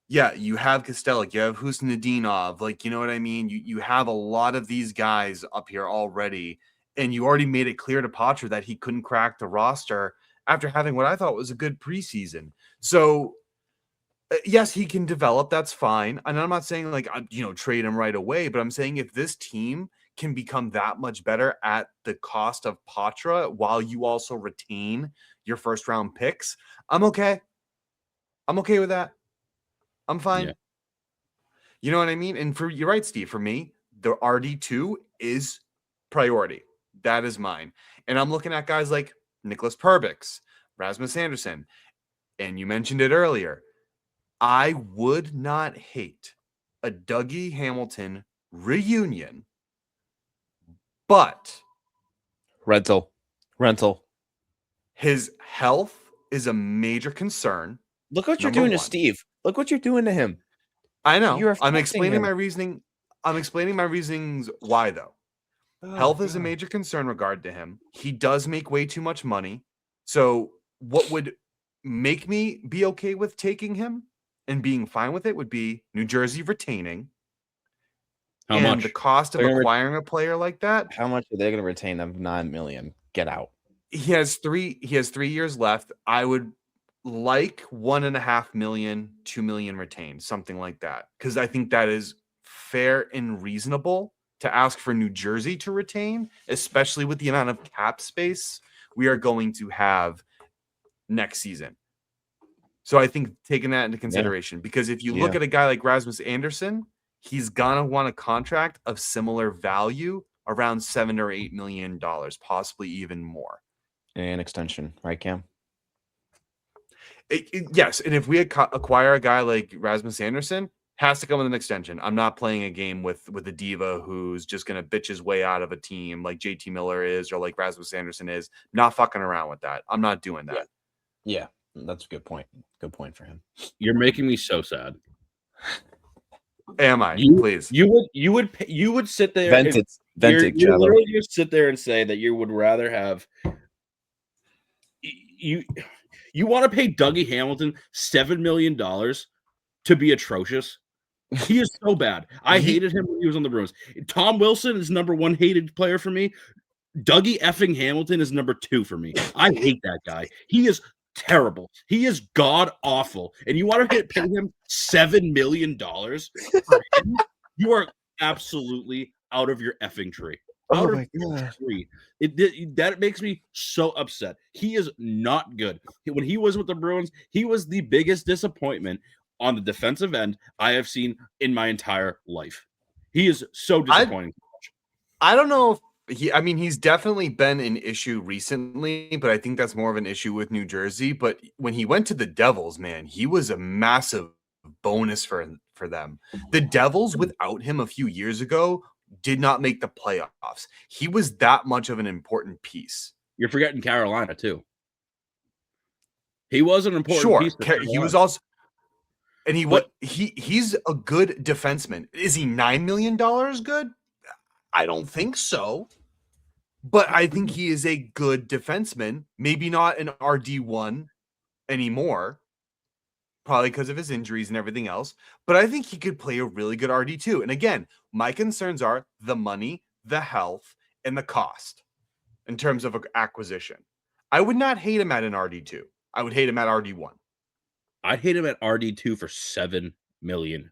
Yeah, you have Kostelic, you have Husnudinov. Like, you know what I mean? You have a lot of these guys up here already, and you already made it clear to Potter that he couldn't crack the roster after having what I thought was a good preseason. So yes, he can develop. That's fine. And I'm not saying like, trade him right away, but I'm saying if this team can become that much better at the cost of Patra while you also retain your first round picks, I'm okay. I'm okay with that. I'm fine. Yeah. You know what I mean? And you're right, Steve, for me, the RD2 is priority. That is mine. And I'm looking at guys like Nicholas Perbix, Rasmus Anderson, and you mentioned it earlier. I would not hate a Dougie Hamilton reunion, but rental. His health is a major concern. Look what you're doing to Steve. Look what you're doing to him. I know. I'm explaining my reasoning. I'm explaining my reasonings why, though. Health is a major concern regard to him. He does make way too much money. So what would make me be okay with taking him and being fine with it would be New Jersey retaining. How much? The cost of acquiring a player like that. How much are they going to retain them? $9 million. Get out. He has 3 years left. I would like $1.5 million, $2 million retained, something like that. Because I think that is fair and reasonable to ask for New Jersey to retain, especially with the amount of cap space we are going to have next season. So I think taking that into consideration, because if you look at a guy like Rasmus Anderson, he's going to want a contract of similar value, around $7 or $8 million, possibly even more. And extension, right, Cam? Yes. And if we acquire a guy like Rasmus Anderson, Has to come with an extension. I'm not playing a game with a diva who's just going to bitch his way out of a team like JT Miller is or like Rasmus Anderson is. Not fucking around with that. I'm not doing that. Yeah, that's a good point. Good point for him. You're making me so sad. Am I? Please. You would sit there Vent and it. Vent it, you Jello. literally just sit there and say that you would rather have you want to pay Dougie Hamilton $7 million to be atrocious. He is so bad. I hated him when he was on the Bruins. Tom Wilson is number 1 hated player for me. Dougie effing Hamilton is number 2 for me. I hate that guy. He is terrible. He is god awful. And you want to pay him $7 million for him? You are absolutely out of your effing tree. Out of your tree. That makes me so upset. He is not good. When he was with the Bruins, he was the biggest disappointment on the defensive end I have seen in my entire life. He is so disappointing. I don't know if he's definitely been an issue recently, but I think that's more of an issue with New Jersey. But when he went to the Devils, man, he was a massive bonus for them. The Devils, without him a few years ago, did not make the playoffs. He was that much of an important piece. You're forgetting Carolina too. He was an important piece. He was also, and he's a good defenseman. Is he $9 million good? I don't think so. But I think he is a good defenseman. Maybe not an RD1 anymore, probably because of his injuries and everything else. But I think he could play a really good RD2. And again, my concerns are the money, the health, and the cost in terms of acquisition. I would not hate him at an RD2. I would hate him at RD1. I'd hate him at RD2 for $7 million.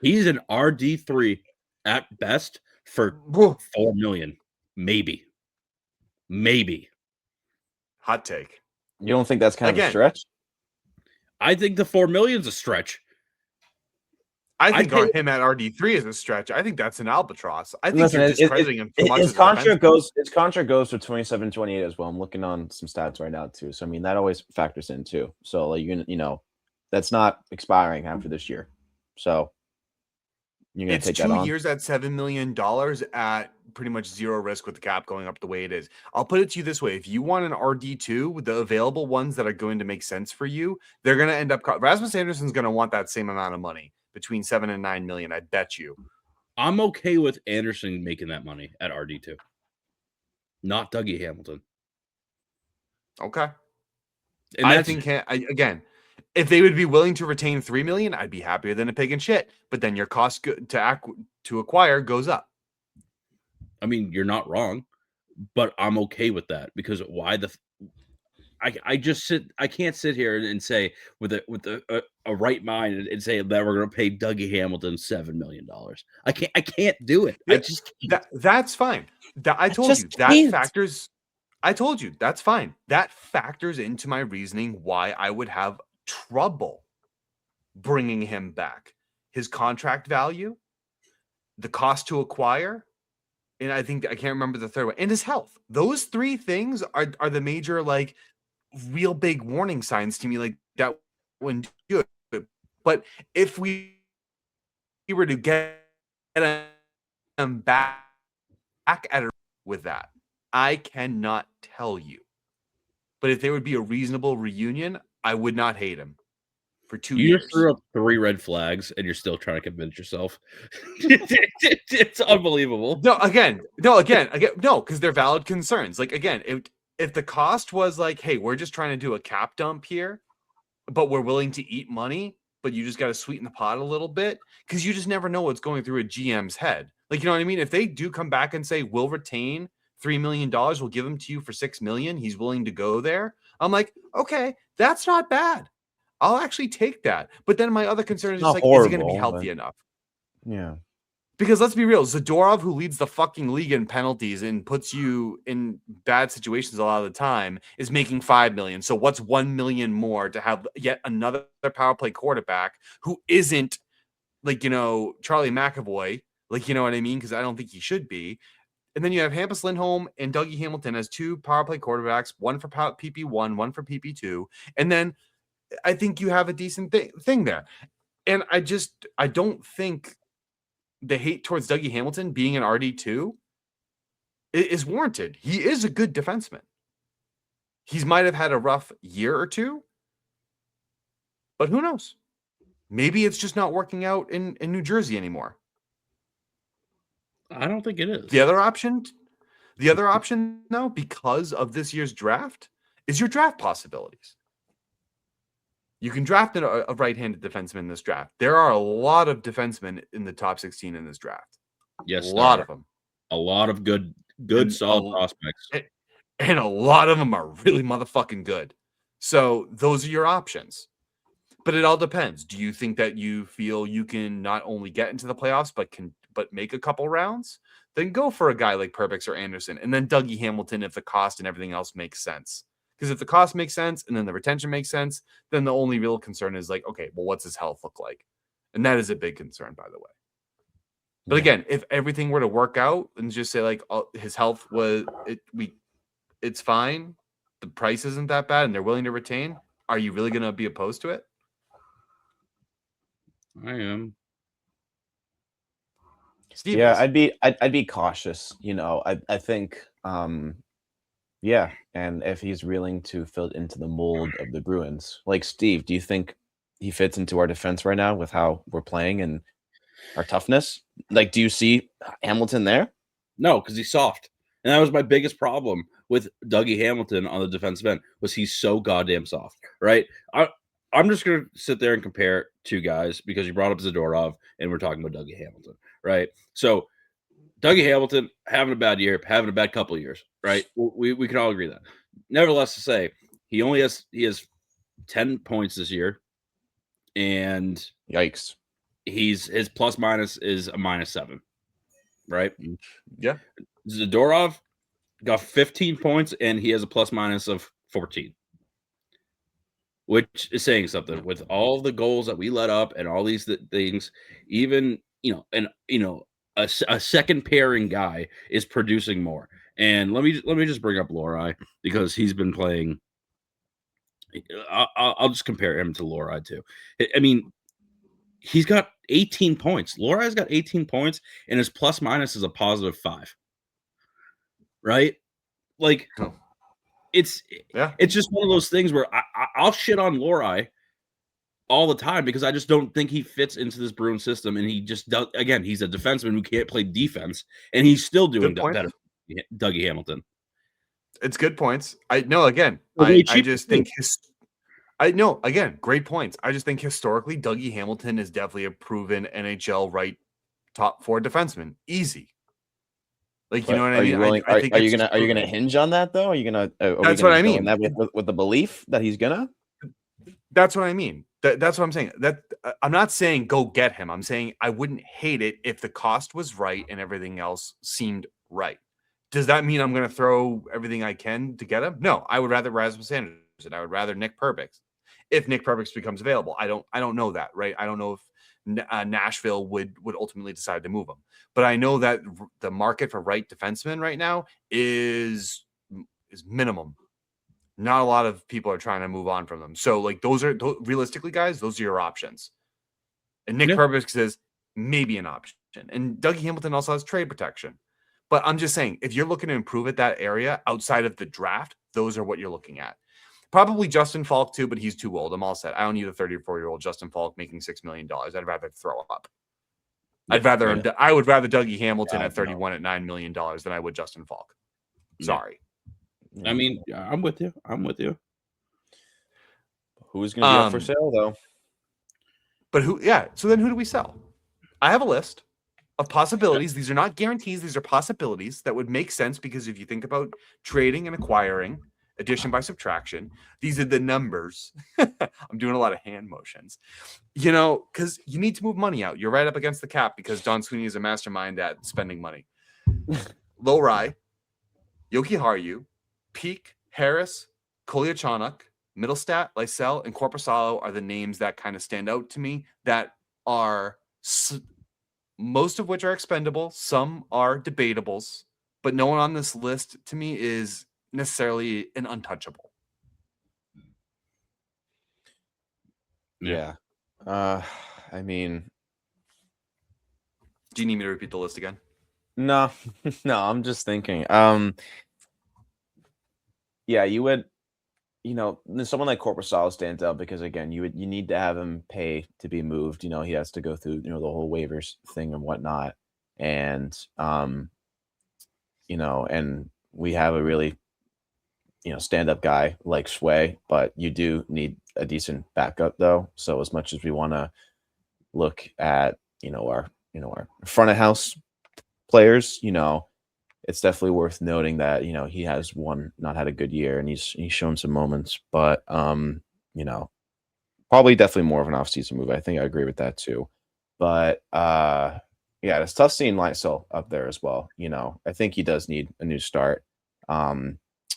He's an RD3 at best for $4 million. Maybe. Hot take. You don't think that's kind of a stretch? I think the $4 million is a stretch. I think him at RD3 is a stretch. I think that's an albatross. I think you're discrediting him too much. His contract goes to 27, 28 as well. I'm looking on some stats right now too. So I mean that always factors in too. So like you know, that's not expiring after this year. So you're gonna take that on. 2 years at $7 million at pretty much zero risk with the cap going up the way it is. I'll put it to you this way: if you want an RD2 with the available ones that are going to make sense for you, they're going to end up. Rasmus Anderson's going to want that same amount of money, between 7 and 9 million. I bet you. I'm okay with Anderson making that money at RD2, not Dougie Hamilton. Okay, and I think again, if they would be willing to retain 3 million, I'd be happier than a pig in shit. But then your cost to acquire goes up. I mean, you're not wrong, but I'm okay with that because why I can't sit here and say with a right mind and say that we're going to pay Dougie Hamilton $7 million. I can't do it. Yeah, I just can't. That's fine. I told you that factors. I told you that's fine. That factors into my reasoning why I would have trouble bringing him back. His contract value, the cost to acquire, and I can't remember the third one, and his health. Those 3 things are the major, like, real big warning signs to me, like that wouldn't do it. But if we were to get him back at it with that, I cannot tell you. But if there would be a reasonable reunion, I would not hate him for 2 years. You just threw up 3 red flags, and you're still trying to convince yourself. It's unbelievable. No, because they're valid concerns. Like, again, if the cost was like, hey, we're just trying to do a cap dump here, but we're willing to eat money, but you just got to sweeten the pot a little bit, because you just never know what's going through a GM's head. Like, you know what I mean? If they do come back and say, we'll retain $3 million, we'll give him to you for $6 million, he's willing to go there. I'm like, okay, that's not bad. I'll actually take that. But then my other concern is just like, is he going to be healthy enough? Yeah. Because let's be real, Zadorov, who leads the fucking league in penalties and puts you in bad situations a lot of the time, is making $5 million. So what's $1 million more to have yet another power play quarterback who isn't, like, you know, Charlie McAvoy, like, you know what I mean? Because I don't think he should be. And then you have Hampus Lindholm and Dougie Hamilton as 2 power play quarterbacks, one for PP1, one for PP2. And then I think you have a decent thing there. And I don't think the hate towards Dougie Hamilton being an RD2 is warranted. He is a good defenseman. He might have had a rough year or two, but who knows? Maybe it's just not working out in New Jersey anymore. I don't think it is. The other option, though, because of this year's draft, is your draft possibilities. You can draft a right-handed defenseman in this draft. There are a lot of defensemen in the top 16 in this draft. Yes, a lot of them. A lot of good, solid prospects. And a lot of them are really motherfucking good. So those are your options. But it all depends. Do you think that you feel you can not only get into the playoffs, but make a couple rounds? Then go for a guy like Perbix or Anderson. And then Dougie Hamilton if the cost and everything else makes sense. Because if the cost makes sense and then the retention makes sense, then the only real concern is like, okay, well, what's his health look like? And that is a big concern, by the way. But again, if everything were to work out and just say like his health it's fine, the price isn't that bad, and they're willing to retain, are you really going to be opposed to it? I am. Steve, yeah, I'd be cautious. I think. Yeah, and if he's willing to fit into the mold of the Bruins, like Steve, do you think he fits into our defense right now with how we're playing and our toughness? Like, do you see Hamilton there? No, because he's soft, and that was my biggest problem with Dougie Hamilton on the defensive end. Was he's so goddamn soft, right? I'm just gonna sit there and compare two guys because you brought up Zadorov and we're talking about Dougie Hamilton, right? So Dougie Hamilton having a bad year, having a bad couple of years, right? We can all agree that. Nevertheless, to say he has 10 points this year, and Yikes! his plus minus is a -7, right? Yeah. Zadorov got 15 points and he has a plus minus of 14, which is saying something. With all the goals that we let up and all these things, even a second pairing guy is producing more. And let me just bring up Lohrei because he's been playing. I'll just compare him to Lohrei too. I mean, he's got 18 points. Lohrai's got 18 points, and his plus minus is a +5. Right? Like, it's just one of those things where I'll shit on Lohrei all the time because I just don't think he fits into this Bruin system, and he just does. Again, he's a defenseman who can't play defense, and he's still doing better than Dougie Hamilton. It's good points. I just think great points. I just think historically, Dougie Hamilton is definitely a proven NHL right top 4 defenseman. Easy. Like, you know what I mean? Are you gonna hinge on that though? Are you gonna? That's what I mean. With the belief that he's gonna. That's what I mean. That's what I'm saying. That I'm not saying go get him. I'm saying I wouldn't hate it if the cost was right and everything else seemed right. Does that mean I'm going to throw everything I can to get him? No, I would rather Rasmus Anderson. I would rather Nick Perbix. If Nick Perbix becomes available, I don't know that, right? I don't know if Nashville would ultimately decide to move him, but I know that the market for right defensemen right now is minimum. Not a lot of people are trying to move on from them. So, like, realistically, guys, those are your options. And Nick Perbix is maybe an option. And Dougie Hamilton also has trade protection. But I'm just saying, if you're looking to improve at that area outside of the draft, those are what you're looking at. Probably Justin Falk too, but he's too old. I'm all set. I don't need a 34-year-old Justin Falk making $6 million. I'd rather throw up. I would rather Dougie Hamilton at 31 at $9 million than I would Justin Falk. Sorry. I mean, I'm with you. Who's going to be up for sale though? But who? Yeah. So then, who do we sell? I have a list of possibilities. These are not guarantees. These are possibilities that would make sense because if you think about trading and acquiring, addition by subtraction, these are the numbers. I'm doing a lot of hand motions, because you need to move money out. You're right up against the cap because Don Sweeney is a mastermind at spending money. Lohrei, Jokiharju, Peak, Harris, Kolyachonok, Middlestat, Lysell, and Korpisalo are the names that kind of stand out to me that are most of which are expendable. Some are debatables, but no one on this list to me is necessarily an untouchable. Yeah. I mean, Do you need me to repeat the list again? no, no, I'm just thinking. Yeah, you would, someone like Corpusalo stands out because again, you need to have him pay to be moved. He has to go through, the whole waivers thing and whatnot. And and we have a really, stand-up guy like Sway, but you do need a decent backup though. So as much as we want to look at, our front of house players, it's definitely worth noting that, he has not had a good year and he's shown some moments, but probably definitely more of an offseason move. I think I agree with that too. But yeah, it's tough seeing Lysell up there as well. I think he does need a new start.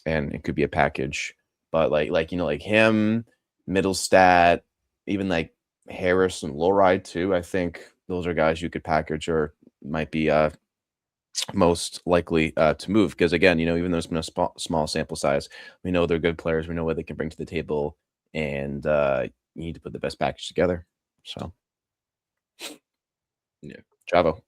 And it could be a package. But like him, Middlestat, even like Harris and Lowride too. I think those are guys you could package or might be most likely to move because again, even though it's been a small sample size, we know they're good players. We know what they can bring to the table, and you need to put the best package together. So, yeah, Chavo.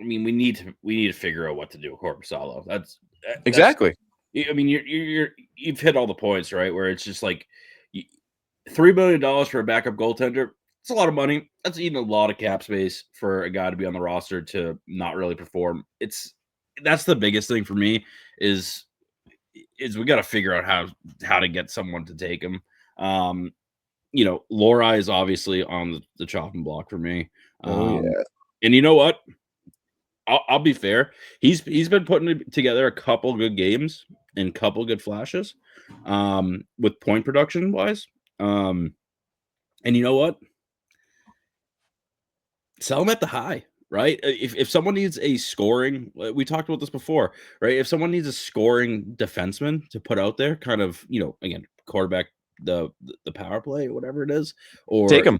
I mean, we need to figure out what to do with Corpusalo. That's Exactly. I mean, you've hit all the points, right? Where it's just like $3 million for a backup goaltender. It's a lot of money. That's eating a lot of cap space for a guy to be on the roster to not really perform. That's the biggest thing for me is we got to figure out how to get someone to take him. Lori is obviously on the chopping block for me. Yeah. And you know what? I'll be fair. He's been putting together a couple good games and couple good flashes, with point production wise. And you know what? Sell him at the high, right? If someone needs a scoring, we talked about this before, right? If someone needs a scoring defenseman to put out there, kind of, again, quarterback the power play, whatever it is, or Take him.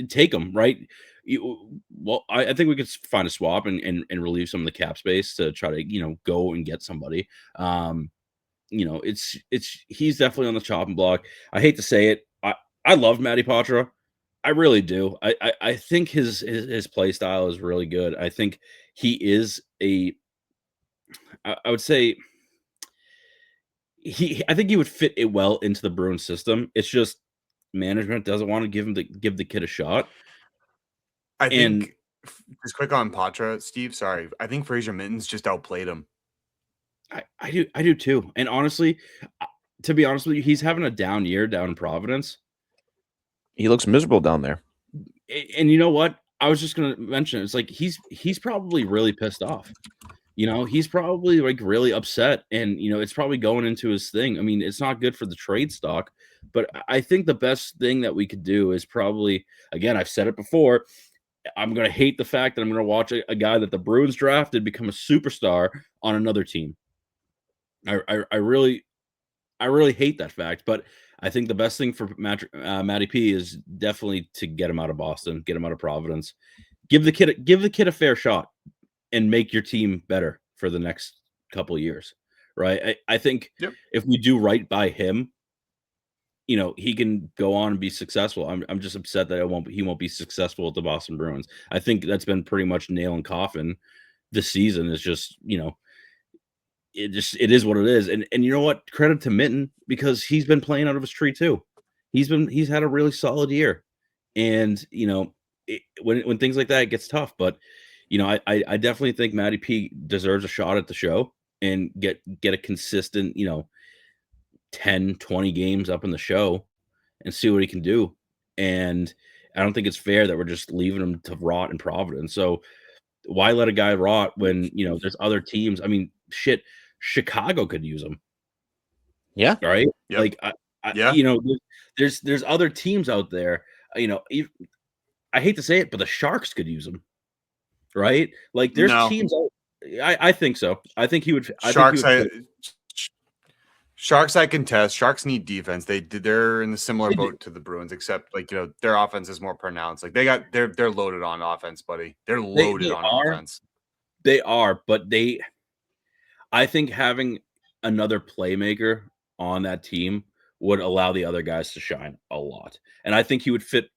Take them, right? I think we could find a swap and relieve some of the cap space to try to go and get somebody. He's definitely on the chopping block. I hate to say it, I love Matty Patra, I really do. I think his play style is really good. I think he is I would say I think he would fit it well into the Bruins system. It's just management doesn't want to give the kid a shot. I think just quick on Patra, Steve. Sorry, I think Fraser Mittens just outplayed him. I do too. And honestly, to be honest with you, he's having a down year down in Providence. He looks miserable down there. And you know what? I was just gonna mention it's like he's probably really pissed off. He's probably like really upset, and it's probably going into his thing. I mean, it's not good for the trade stock, but I think the best thing that we could do is probably, again, I've said it before, I'm going to hate the fact that I'm going to watch a guy that the Bruins drafted become a superstar on another team. I really hate that fact, but I think the best thing for Matty P is definitely to get him out of Boston, get him out of Providence, give the kid a fair shot, and make your team better for the next couple of years, right? I think if we do right by him, he can go on and be successful. I'm just upset that he won't be successful with the Boston Bruins. I think that's been pretty much nail and coffin this season. Is just, it is what it is. And you know what? Credit to Mitten because he's been playing out of his tree too. He's had a really solid year. And, when things like that, it gets tough. But, I definitely think Matty P deserves a shot at the show and get a consistent, 10, 20 games up in the show and see what he can do. And I don't think it's fair that we're just leaving him to rot in Providence. So why let a guy rot when, there's other teams? I mean, shit, Chicago could use him. Yeah. Right. Yep. Like, there's other teams out there, I hate to say it, but the Sharks could use him. Right. Like there's teams. I think so. I think he would. Sharks, I contest. Sharks need defense. They're in a similar boat to the Bruins, except their offense is more pronounced. Like they're loaded on offense, buddy. They're loaded on offense. They are, but I think having another playmaker on that team would allow the other guys to shine a lot. And I think he would fit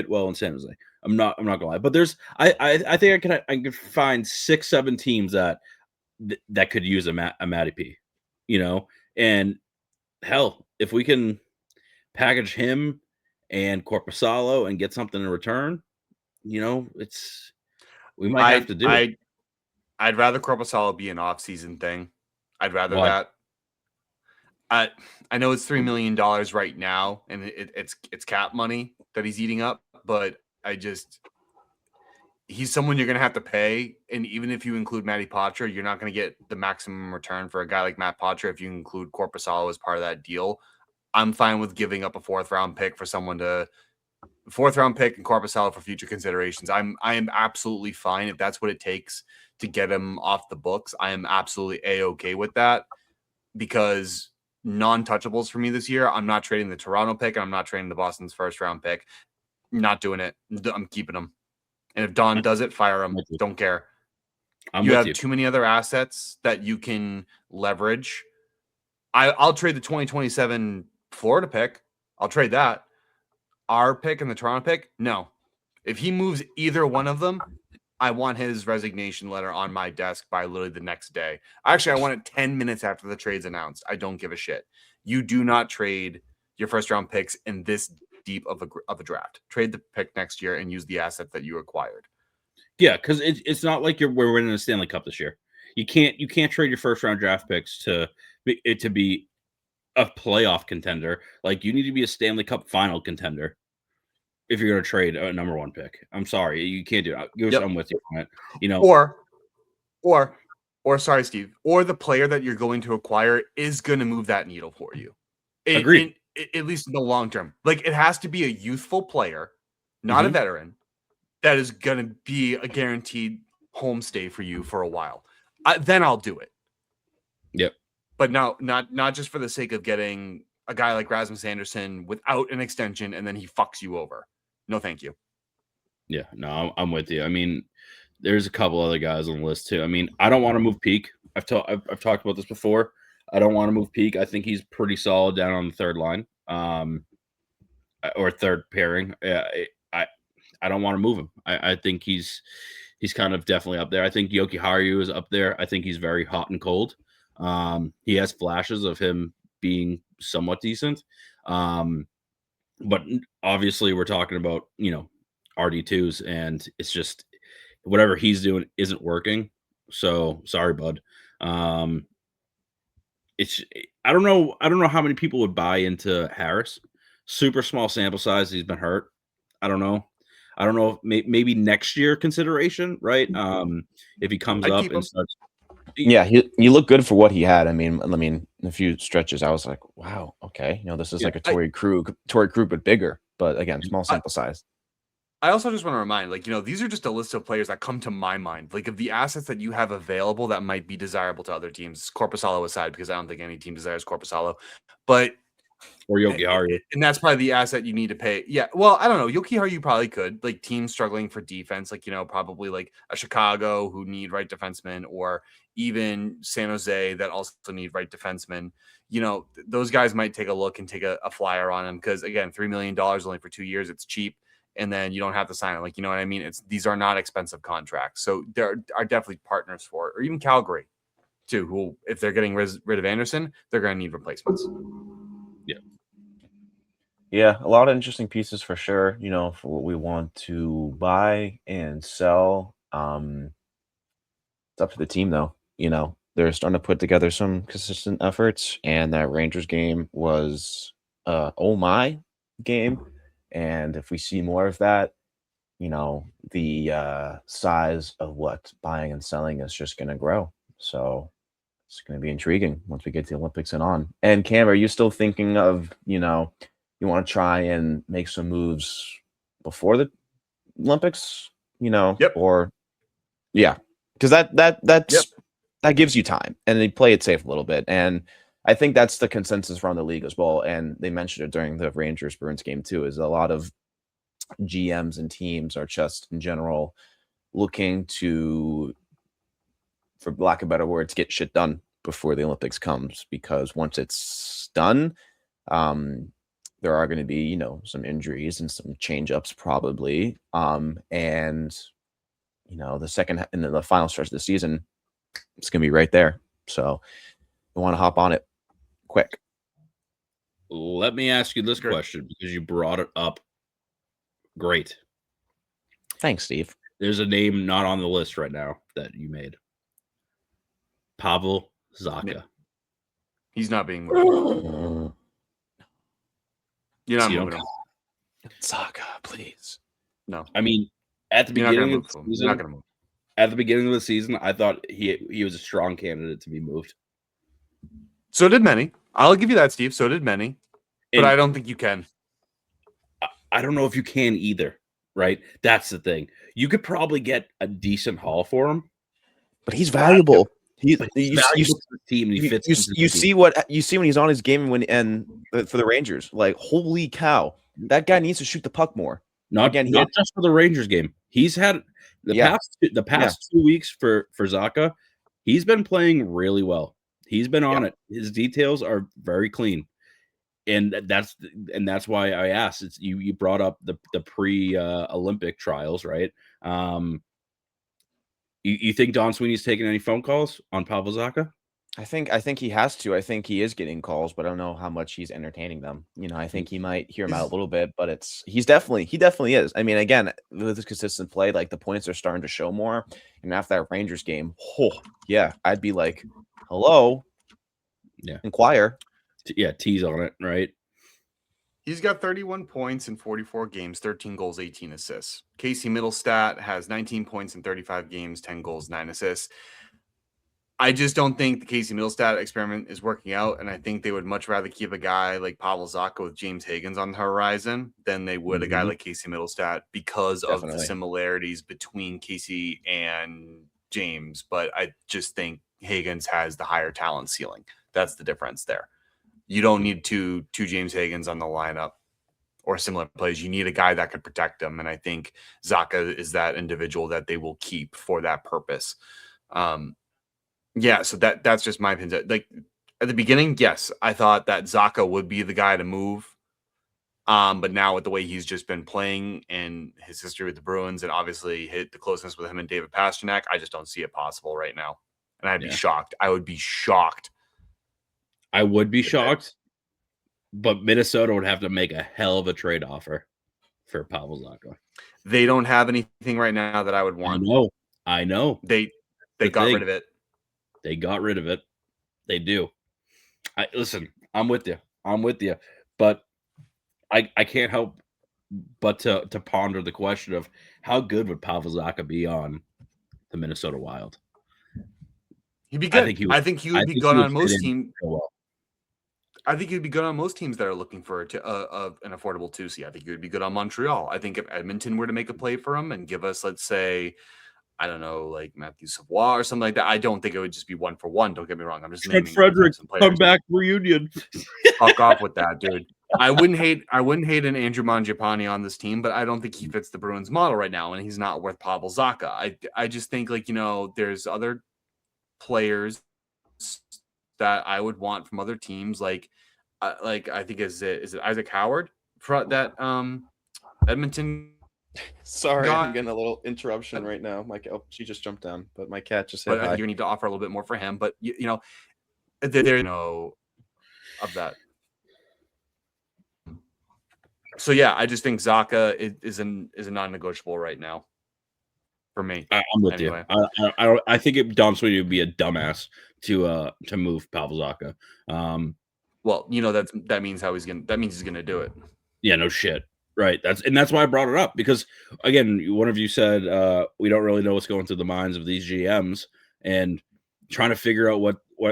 well in San Jose. I'm not gonna lie. But I think I could find 6-7 teams that could use a Matty P, and hell, if we can package him and Corpusalo and get something in return, it's we might have to do it. I'd rather Corpusalo be an off-season thing. I'd rather Why? that. I know it's $3 million right now, and it's cap money that he's eating up, but he's someone you're going to have to pay. And even if you include Matty Poitras, you're not going to get the maximum return for a guy like Matt Poitras if you include Corpusalo as part of that deal. I'm fine with giving up a 4th-round pick for someone to 4th-round pick and Corpusalo for future considerations. I am absolutely fine if that's what it takes to get him off the books. I am absolutely A-okay with that, because non-touchables for me this year, I'm not trading the Toronto pick, and I'm not trading the Boston's 1st-round pick. I'm not doing it. I'm keeping them. And if Don does it, fire him. Don't care. You have too many other assets that you can leverage. I'll trade the 2027 Florida pick. I'll trade that. Our pick and the Toronto pick, no. If he moves either one of them, I want his resignation letter on my desk by literally the next day. Actually, I want it 10 minutes after the trade's announced. I don't give a shit. You do not trade your 1st-round picks in this deep of a draft. Trade the pick next year and use the asset that you acquired. Yeah, because it's not like we're winning a Stanley Cup this year. You can't trade your 1st-round draft picks to be a playoff contender. Like, you need to be a Stanley Cup final contender if you're going to trade a number 1 pick. I'm sorry, you can't do it. I'm with you on it. Or sorry, Steve, or the player that you're going to acquire is going to move that needle for you. Agreed. At least in the long term. Like, it has to be a youthful player, not a veteran, that is going to be a guaranteed homestay for you for a while. Then I'll do it. Yep. But no, not just for the sake of getting a guy like Rasmus Anderson without an extension and then he fucks you over. No, thank you. Yeah, no, I'm with you. I mean, there's a couple other guys on the list too. I mean, I don't want to move Peak. I've talked about this before. I don't want to move Peak. I think he's pretty solid down on the 3rd line, or 3rd pairing. I don't want to move him. I think he's kind of definitely up there. I think Yoki Haru is up there. I think he's very hot and cold. He has flashes of him being somewhat decent. But obviously we're talking about, RD2s, and it's just whatever he's doing isn't working. So sorry, bud. I don't know how many people would buy into Harris. Super small sample size. He's been hurt. I don't know. Maybe next year consideration, right? If he comes up and starts. Yeah, he looked good for what he had. I mean, a few stretches, I was like, wow, okay, this is like a Torrey Krug, but bigger. But again, small sample size. I also just want to remind, these are just a list of players that come to my mind. Like, of the assets that you have available that might be desirable to other teams, Corpusalo aside, because I don't think any team desires Corpusalo. But or Yoki Haru. And that's probably the asset you need to pay. Yeah, well, I don't know. Yoki Haru you probably could. Like, teams struggling for defense, probably like a Chicago who need right defensemen, or even San Jose that also need right defensemen. Those guys might take a look and take a flyer on him, because, again, $3 million only for 2 years. It's cheap. And then you don't have to sign it. You know what I mean? These are not expensive contracts. So there are definitely partners for it. Or even Calgary, too, who, if they're getting rid of Anderson, they're going to need replacements. Yeah, a lot of interesting pieces for sure, for what we want to buy and sell. It's up to the team, though. They're starting to put together some consistent efforts, and that Rangers game was oh my game. And if we see more of that, the size of what buying and selling is just going to grow. So it's going to be intriguing once we get to the Olympics and on. And Cam, are you still thinking of, you want to try and make some moves before the Olympics, Yep. Or yeah, because that gives you time, and they play it safe a little bit. And I think that's the consensus around the league as well. And they mentioned it during the Rangers Bruins game too, is a lot of GMs and teams are just in general looking to, for lack of better words, get shit done before the Olympics comes, because once it's done, There are going to be, some injuries and some change-ups probably. And the final stretch of the season, it's going to be right there. So I want to hop on it quick. Let me ask you this question because you brought it up. Great. Thanks, Steve. There's a name not on the list right now that you made. Pavel Zacha. Yeah. He's not being moved. You're not moving him. Zacha, please. No. I mean, at the beginning of the season, you're not going to move. At the beginning of the season, I thought he was a strong candidate to be moved. So did many. I'll give you that, Steve. So did many. But I don't think you can. I don't know if you can either, right? That's the thing. You could probably get a decent haul for him. But he's valuable. He's valuable to the team, and he fits. You see what you see when he's on his game for the Rangers. Like, holy cow, that guy needs to shoot the puck more. Not just for the Rangers game. He's had the past 2 weeks for Zacha. He's been playing really well. He's been on it. His details are very clean, and that's why I asked. It's you brought up the pre Olympic trials, right? You think Don Sweeney's taking any phone calls on Pavel Zacha? I think he has to. I think he is getting calls, but I don't know how much he's entertaining them. I think he might hear him out a little bit, but he definitely is. I mean, again, with this consistent play, like the points are starting to show more. And after that Rangers game, I'd be like, hello, inquire. Tease on it, right? He's got 31 points in 44 games, 13 goals, 18 assists. Casey Middlestat has 19 points in 35 games, 10 goals, 9 assists. I just don't think the Casey Middlestat experiment is working out, and I think they would much rather keep a guy like Pavel Zacha with James Higgins on the horizon than they would a guy like Casey Middlestat because of the similarities between Casey and James. But I just think Higgins has the higher talent ceiling. That's the difference there. You don't need two James Higgins on the lineup or similar plays. You need a guy that could protect them, and I think Zacha is that individual that they will keep for that purpose. So that's just my opinion. Like at the beginning, yes, I thought that Zacha would be the guy to move. But now with the way he's just been playing and his history with the Bruins and obviously hit the closeness with him and David Pastrnak, I just don't see it possible right now. And I'd be shocked. I would be shocked. I would be shocked, but Minnesota would have to make a hell of a trade offer for Pavel Zacha. They don't have anything right now that I would want. I know. They got rid of it. They got rid of it. They do. Listen, I'm with you. But I can't help but to ponder the question of how good would Pavel Zacha be on the Minnesota Wild? He'd be good. I think he would be good on most teams. I think he'd be good on most teams that are looking for an affordable 2C. I think he would be good on Montreal. I think if Edmonton were to make a play for him and give us, let's say, I don't know, like Matthew Savoie or something like that, I don't think it would just be 1-for-1. Don't get me wrong. I'm just naming Frederick comeback reunion. Fuck off with that, dude. I wouldn't hate an Andrew Mangiapane on this team, but I don't think he fits the Bruins model right now, and he's not worth Pavel Zacha. I just think there's other players that I would want from other teams, like I think is it Isaac Howard for that Edmonton. Sorry, I'm getting a little interruption right now. She just jumped down, but my cat just said hi. I think you need to offer a little bit more for him, but there's of that. So I just think Zacha is a non-negotiable right now for me. I'm with you. I think Don Sweeney would be a dumbass to move Pavel Zacha. Well, that means he's gonna do it. Yeah, no shit. Right. That's why I brought it up, because again, one of you said we don't really know what's going through the minds of these GMs, and trying to figure out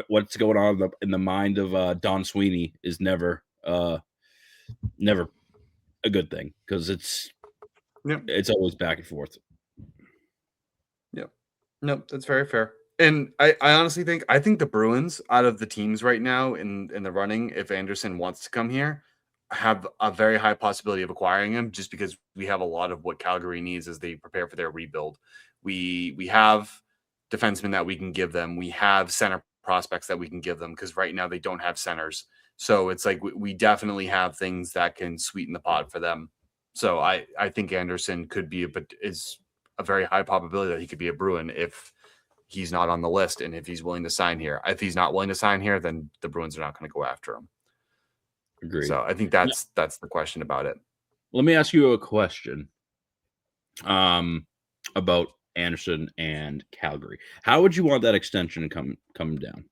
what's going on in the mind of Don Sweeney is never a good thing, because it's always back and forth. Yep. No, that's very fair. And I honestly think the Bruins, out of the teams right now in the running, if Anderson wants to come here, have a very high possibility of acquiring him, just because we have a lot of what Calgary needs as they prepare for their rebuild. We have defensemen that we can give them. We have center prospects that we can give them, because right now they don't have centers. So it's like we definitely have things that can sweeten the pot for them. So I think Anderson could be, but is a very high probability that he could be a Bruin if he's not on the list and if he's willing to sign here. If he's not willing to sign here, then the Bruins are not going to go after him. Agreed. So I think that's the question about it. Let me ask you a question about Anderson and Calgary. How would you want that extension to come down?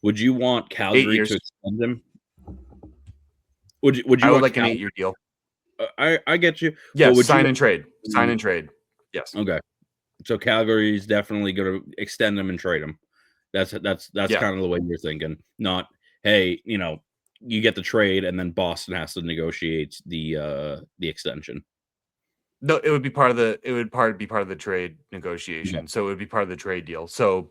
Would you want Calgary to extend him? Would you I would want like an 8-year deal. I get you. Yes, sign and trade. Sign and trade. Yes. Okay. So Calgary's definitely going to extend him and trade him. That's kind of the way you're thinking. Not, hey, you get the trade and then Boston has to negotiate the extension. No, it would be part of the trade negotiation. Yeah. So it would be part of the trade deal. So,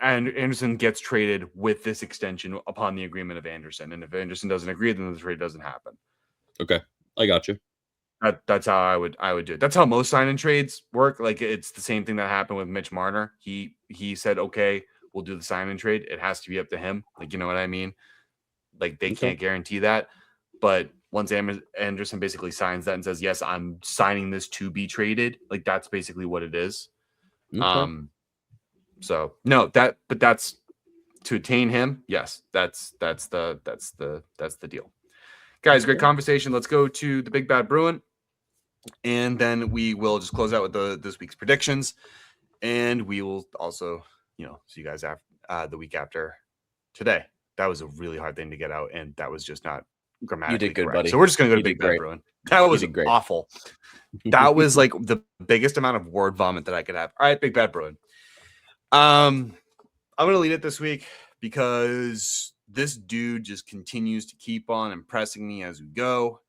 and Anderson gets traded with this extension upon the agreement of Anderson. And if Anderson doesn't agree, then the trade doesn't happen. Okay, I got you. That's how I would do it. That's how most sign and trades work. Like it's the same thing that happened with Mitch Marner. He said, okay, we'll do the sign and trade. It has to be up to him. Like, you know what I mean? Like they can't guarantee that. But once Anderson basically signs that and says, yes, I'm signing this to be traded. Like that's basically what it is. Okay. So no, but that's to attain him. Yes, that's the deal. Guys, great conversation. Let's go to the Big Bad Bruin. And then we will just close out with this week's predictions. And we will also, see you guys after the week after today. That was a really hard thing to get out, and that was just not grammatically You did good, correct. buddy. So we're just going to go to Big Bad Bruin. That was awful. That was like the biggest amount of word vomit that I could have. All right, Big Bad Bruin. I'm going to lead it this week because this dude just continues to keep on impressing me as we go.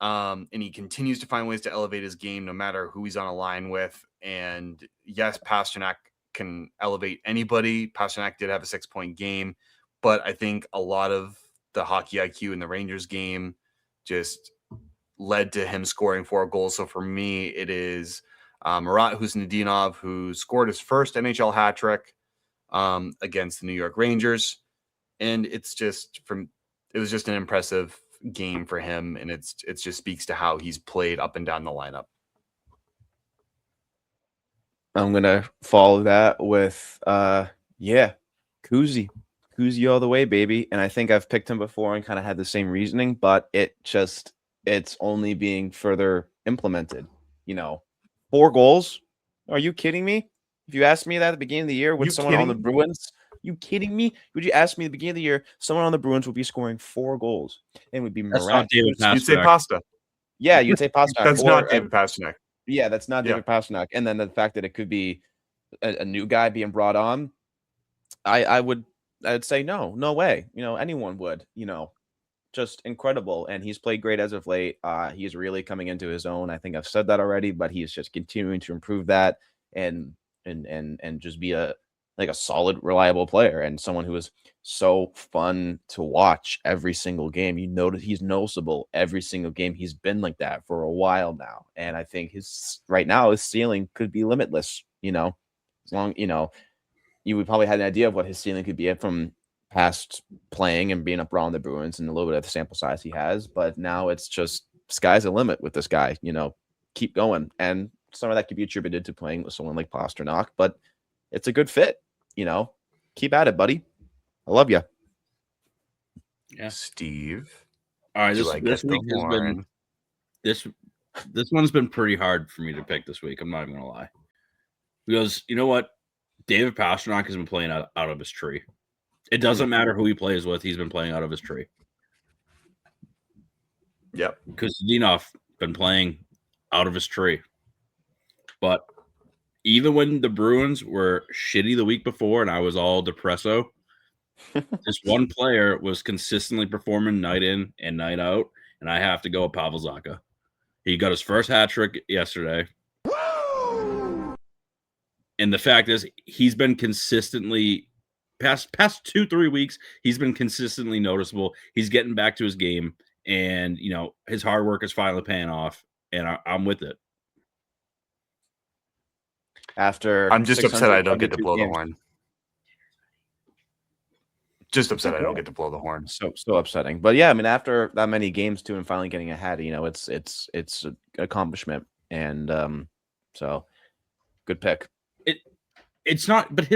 And he continues to find ways to elevate his game no matter who he's on a line with. And yes, Pastrnak can elevate anybody. Pastrnak did have a 6-point game, but I think a lot of the hockey IQ in the Rangers game just led to him scoring 4 goals. So for me, it is Marat Husnudinov, who scored his first NHL hat trick against the New York Rangers. And it was just an impressive game for him, and it just speaks to how he's played up and down the lineup. I'm gonna follow that with Khusty all the way, baby. And I think I've picked him before and kind of had the same reasoning, but it's only being further implemented. 4 goals? Are you kidding me? If you asked me that at the beginning of the year with someone on the Bruins, you kidding me? Would you ask me at the beginning of the year, someone on the Bruins would be scoring 4 goals and would be miraculous? You'd say Pasta. Yeah, you'd say Pastrnak. That's not David Pastrnak. Yeah, that's not David Pastrnak. And then the fact that it could be a new guy being brought on, I'd say no way. Anyone would. Just incredible. And he's played great as of late. He's really coming into his own. I think I've said that already, but he's just continuing to improve that and just be a solid, reliable player and someone who is so fun to watch every single game. He's noticeable every single game. He's been like that for a while now. And I think right now his ceiling could be limitless, as long, you would probably had an idea of what his ceiling could be from past playing and being up around the Bruins and a little bit of the sample size he has. But now it's just sky's the limit with this guy, keep going. And some of that could be attributed to playing with someone like Pastrnak, but it's a good fit. Keep at it, buddy. I love you. Yeah, Steve. All right, this week has been this one's been pretty hard for me to pick this week. I'm not even gonna lie, because you know what, David Pastrnak has been playing out of his tree. It doesn't matter who he plays with; he's been playing out of his tree. Yep, because Dinov been playing out of his tree, but. Even when the Bruins were shitty the week before and I was all depresso, this one player was consistently performing night in and night out, and I have to go with Pavel Zacha. He got his first hat trick yesterday. Woo! And the fact is, he's been consistently, past 2-3 weeks, he's been consistently noticeable. He's getting back to his game, and, his hard work is finally paying off, and I'm with it. After I'm just upset I don't get to blow the horn. Just upset I don't get to blow the horn. So upsetting. But yeah, I mean, after that many games too, and finally getting ahead, you know, it's an accomplishment, and so good pick. It's not, but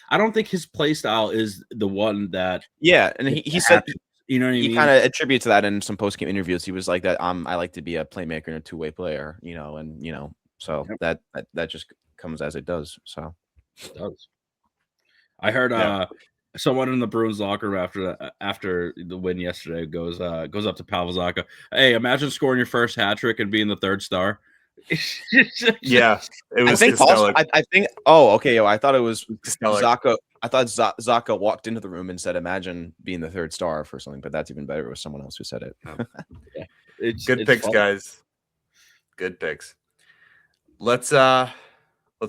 I don't think his play style is the one that. Yeah, and he said, you know what I mean? He kind of attributes that in some post game interviews. He was like that. I like to be a playmaker and a two-way player, you know, and you know, so that just comes as it does. So it does. I heard someone in the Bruins locker room after the win yesterday goes up to Pavel Zacha. Hey, imagine scoring your first hat trick and being the third star. Yeah, it was. I think. Oh, okay. Yo, I thought it was hysteric. Zacha. I thought Zacha walked into the room and said, "Imagine being the third star for something." But that's even better. It was someone else who said it. Yeah. Good picks, fun. Guys. Good picks. Let's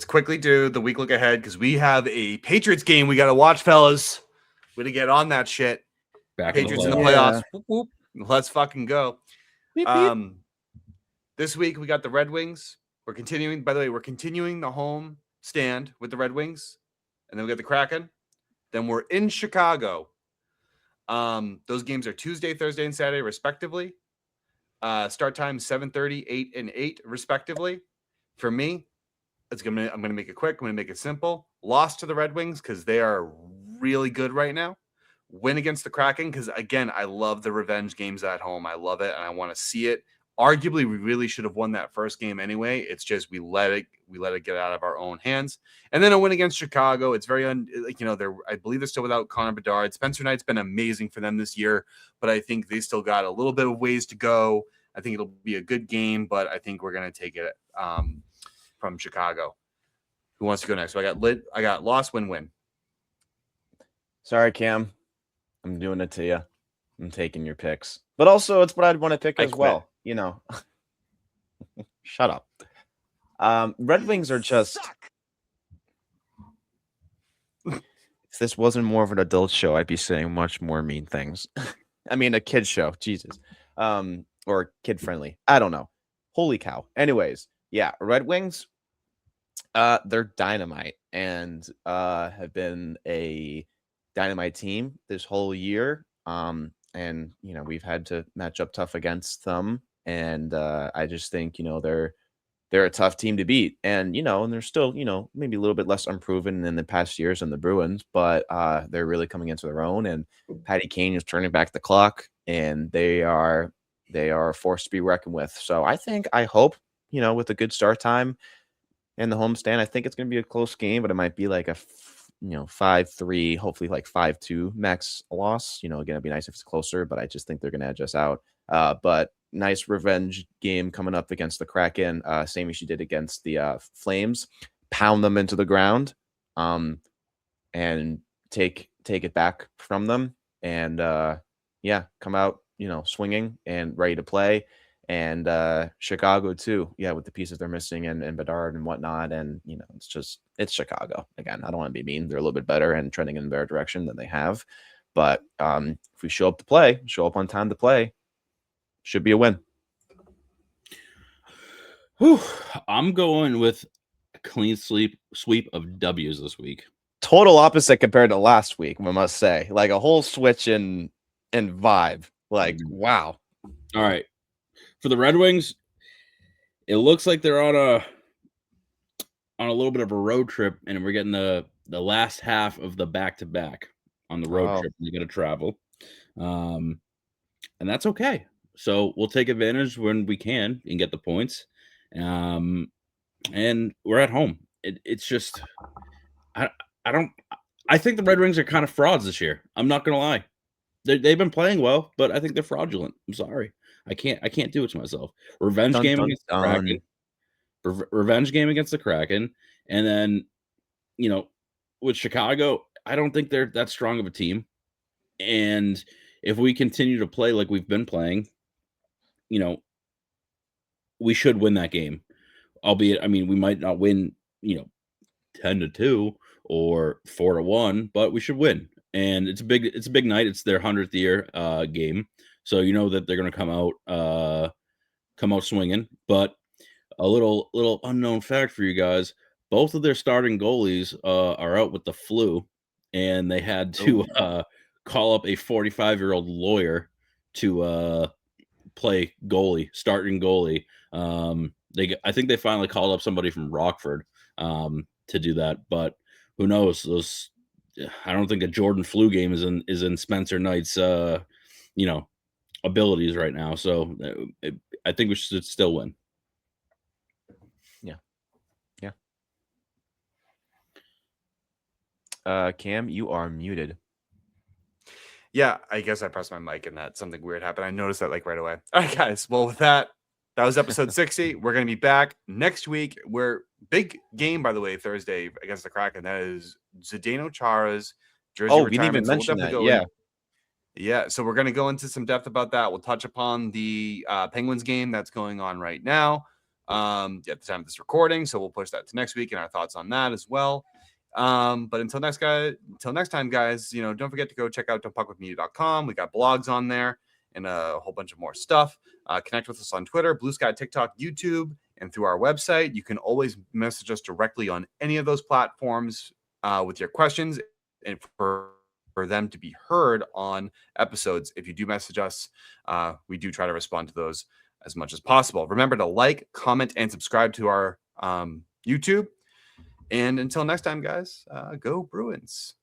quickly do the week look ahead because we have a Patriots game we got to watch, fellas. We got to get on that shit. Patriots in the playoffs. Whoop, whoop. Let's fucking go. Beep, beep. This week we got the Red Wings. We're continuing. By the way, we're continuing the home stand with the Red Wings, and then we got the Kraken. Then we're in Chicago. Those games are Tuesday, Thursday, and Saturday, respectively. Start time 7:30, 8, and 8, respectively. For me, I'm gonna make it quick. I'm gonna make it simple. Lost to the Red Wings because they are really good right now. Win against the Kraken because again, I love the revenge games at home. I love it, and I want to see it. Arguably, we really should have won that first game anyway. It's just we let it get out of our own hands. And then a win against Chicago. It's very I believe they're still without Connor Bedard. Spencer Knight's been amazing for them this year, but I think they still got a little bit of ways to go. I think it'll be a good game, but I think we're gonna take it from Chicago. Who wants to go next? So I got loss, win. Sorry, Cam. I'm doing it to you. I'm taking your picks. But also it's what I'd want to pick as well. You know, shut up. Red Wings are just. If this wasn't more of an adult show, I'd be saying much more mean things. I mean, a kid show, Jesus, or kid friendly. I don't know. Holy cow. Anyways, yeah, Red Wings. They're dynamite and have been a dynamite team this whole year. And you know we've had to match up tough against them. And I just think, you know, they're a tough team to beat. And, you know, and they're still, you know, maybe a little bit less unproven than the past years in the Bruins, but they're really coming into their own. And Patty Kane is turning back the clock, and they are a force to be reckoned with. So I hope, you know, with a good start time and the homestand, I think it's going to be a close game, but it might be like a 5-3, hopefully like 5-2 max loss. You know, again, it'd be nice if it's closer, but I just think they're going to edge us out. But nice revenge game coming up against the Kraken, same as she did against the Flames. Pound them into the ground, and take it back from them, and come out, you know, swinging and ready to play. And Chicago too, with the pieces they're missing and Bedard and whatnot, and you know, it's Chicago again. I don't want to be mean; they're a little bit better and trending in a better direction than they have. But if we show up on time to play. Should be a win. Whew. I'm going with a clean sweep of W's this week. Total opposite compared to last week, I must say. Like a whole switch in vibe. Like, wow. All right. For the Red Wings, it looks like they're on a little bit of a road trip, and we're getting the last half of the back-to-back on the road trip. You got to travel. And that's okay. So we'll take advantage when we can and get the points. And we're at home. It's just I think the Red Wings are kind of frauds this year. I'm not gonna lie. They've been playing well, but I think they're fraudulent. I'm sorry. I can't do it to myself. Revenge game against the Kraken. Revenge game against the Kraken. And then, you know, with Chicago, I don't think they're that strong of a team. And if we continue to play like we've been playing, you know, we should win that game. Albeit, I mean, we might not win, you know, 10-2 or 4-1, but we should win. And it's a big night. It's their 100th year game, so you know that they're going to come out swinging. But a little unknown fact for you guys: both of their starting goalies are out with the flu, and they had to call up a 45-year-old lawyer to play goalie, starting goalie. I think they finally called up somebody from Rockford to do that, but who knows? I don't think a Jordan Flu game is in Spencer Knight's abilities right now. So I think we should still win. Cam, you are muted. Yeah, I guess I pressed my mic and that something weird happened. I noticed that like right away. All right, guys. Well, with that was episode 60. We're going to be back next week. We're big game, by the way, Thursday against the Kraken. That is Zdeno Chara's jersey Oh, we didn't even retirement. So mention that. Yeah, so we're going to go into some depth about that. We'll touch upon the Penguins game that's going on right now at the time of this recording. So we'll push that to next week and our thoughts on that as well. But until next time, guys, don't forget to go check out don'tpuckwithmedia.com. We got blogs on there and a whole bunch of more stuff. Connect with us on Twitter, Bluesky, TikTok, YouTube, and through our website. You can always message us directly on any of those platforms with your questions and for them to be heard on episodes. If you do message us, we do try to respond to those as much as possible. Remember to like, comment, and subscribe to our YouTube. And until next time, guys, go Bruins.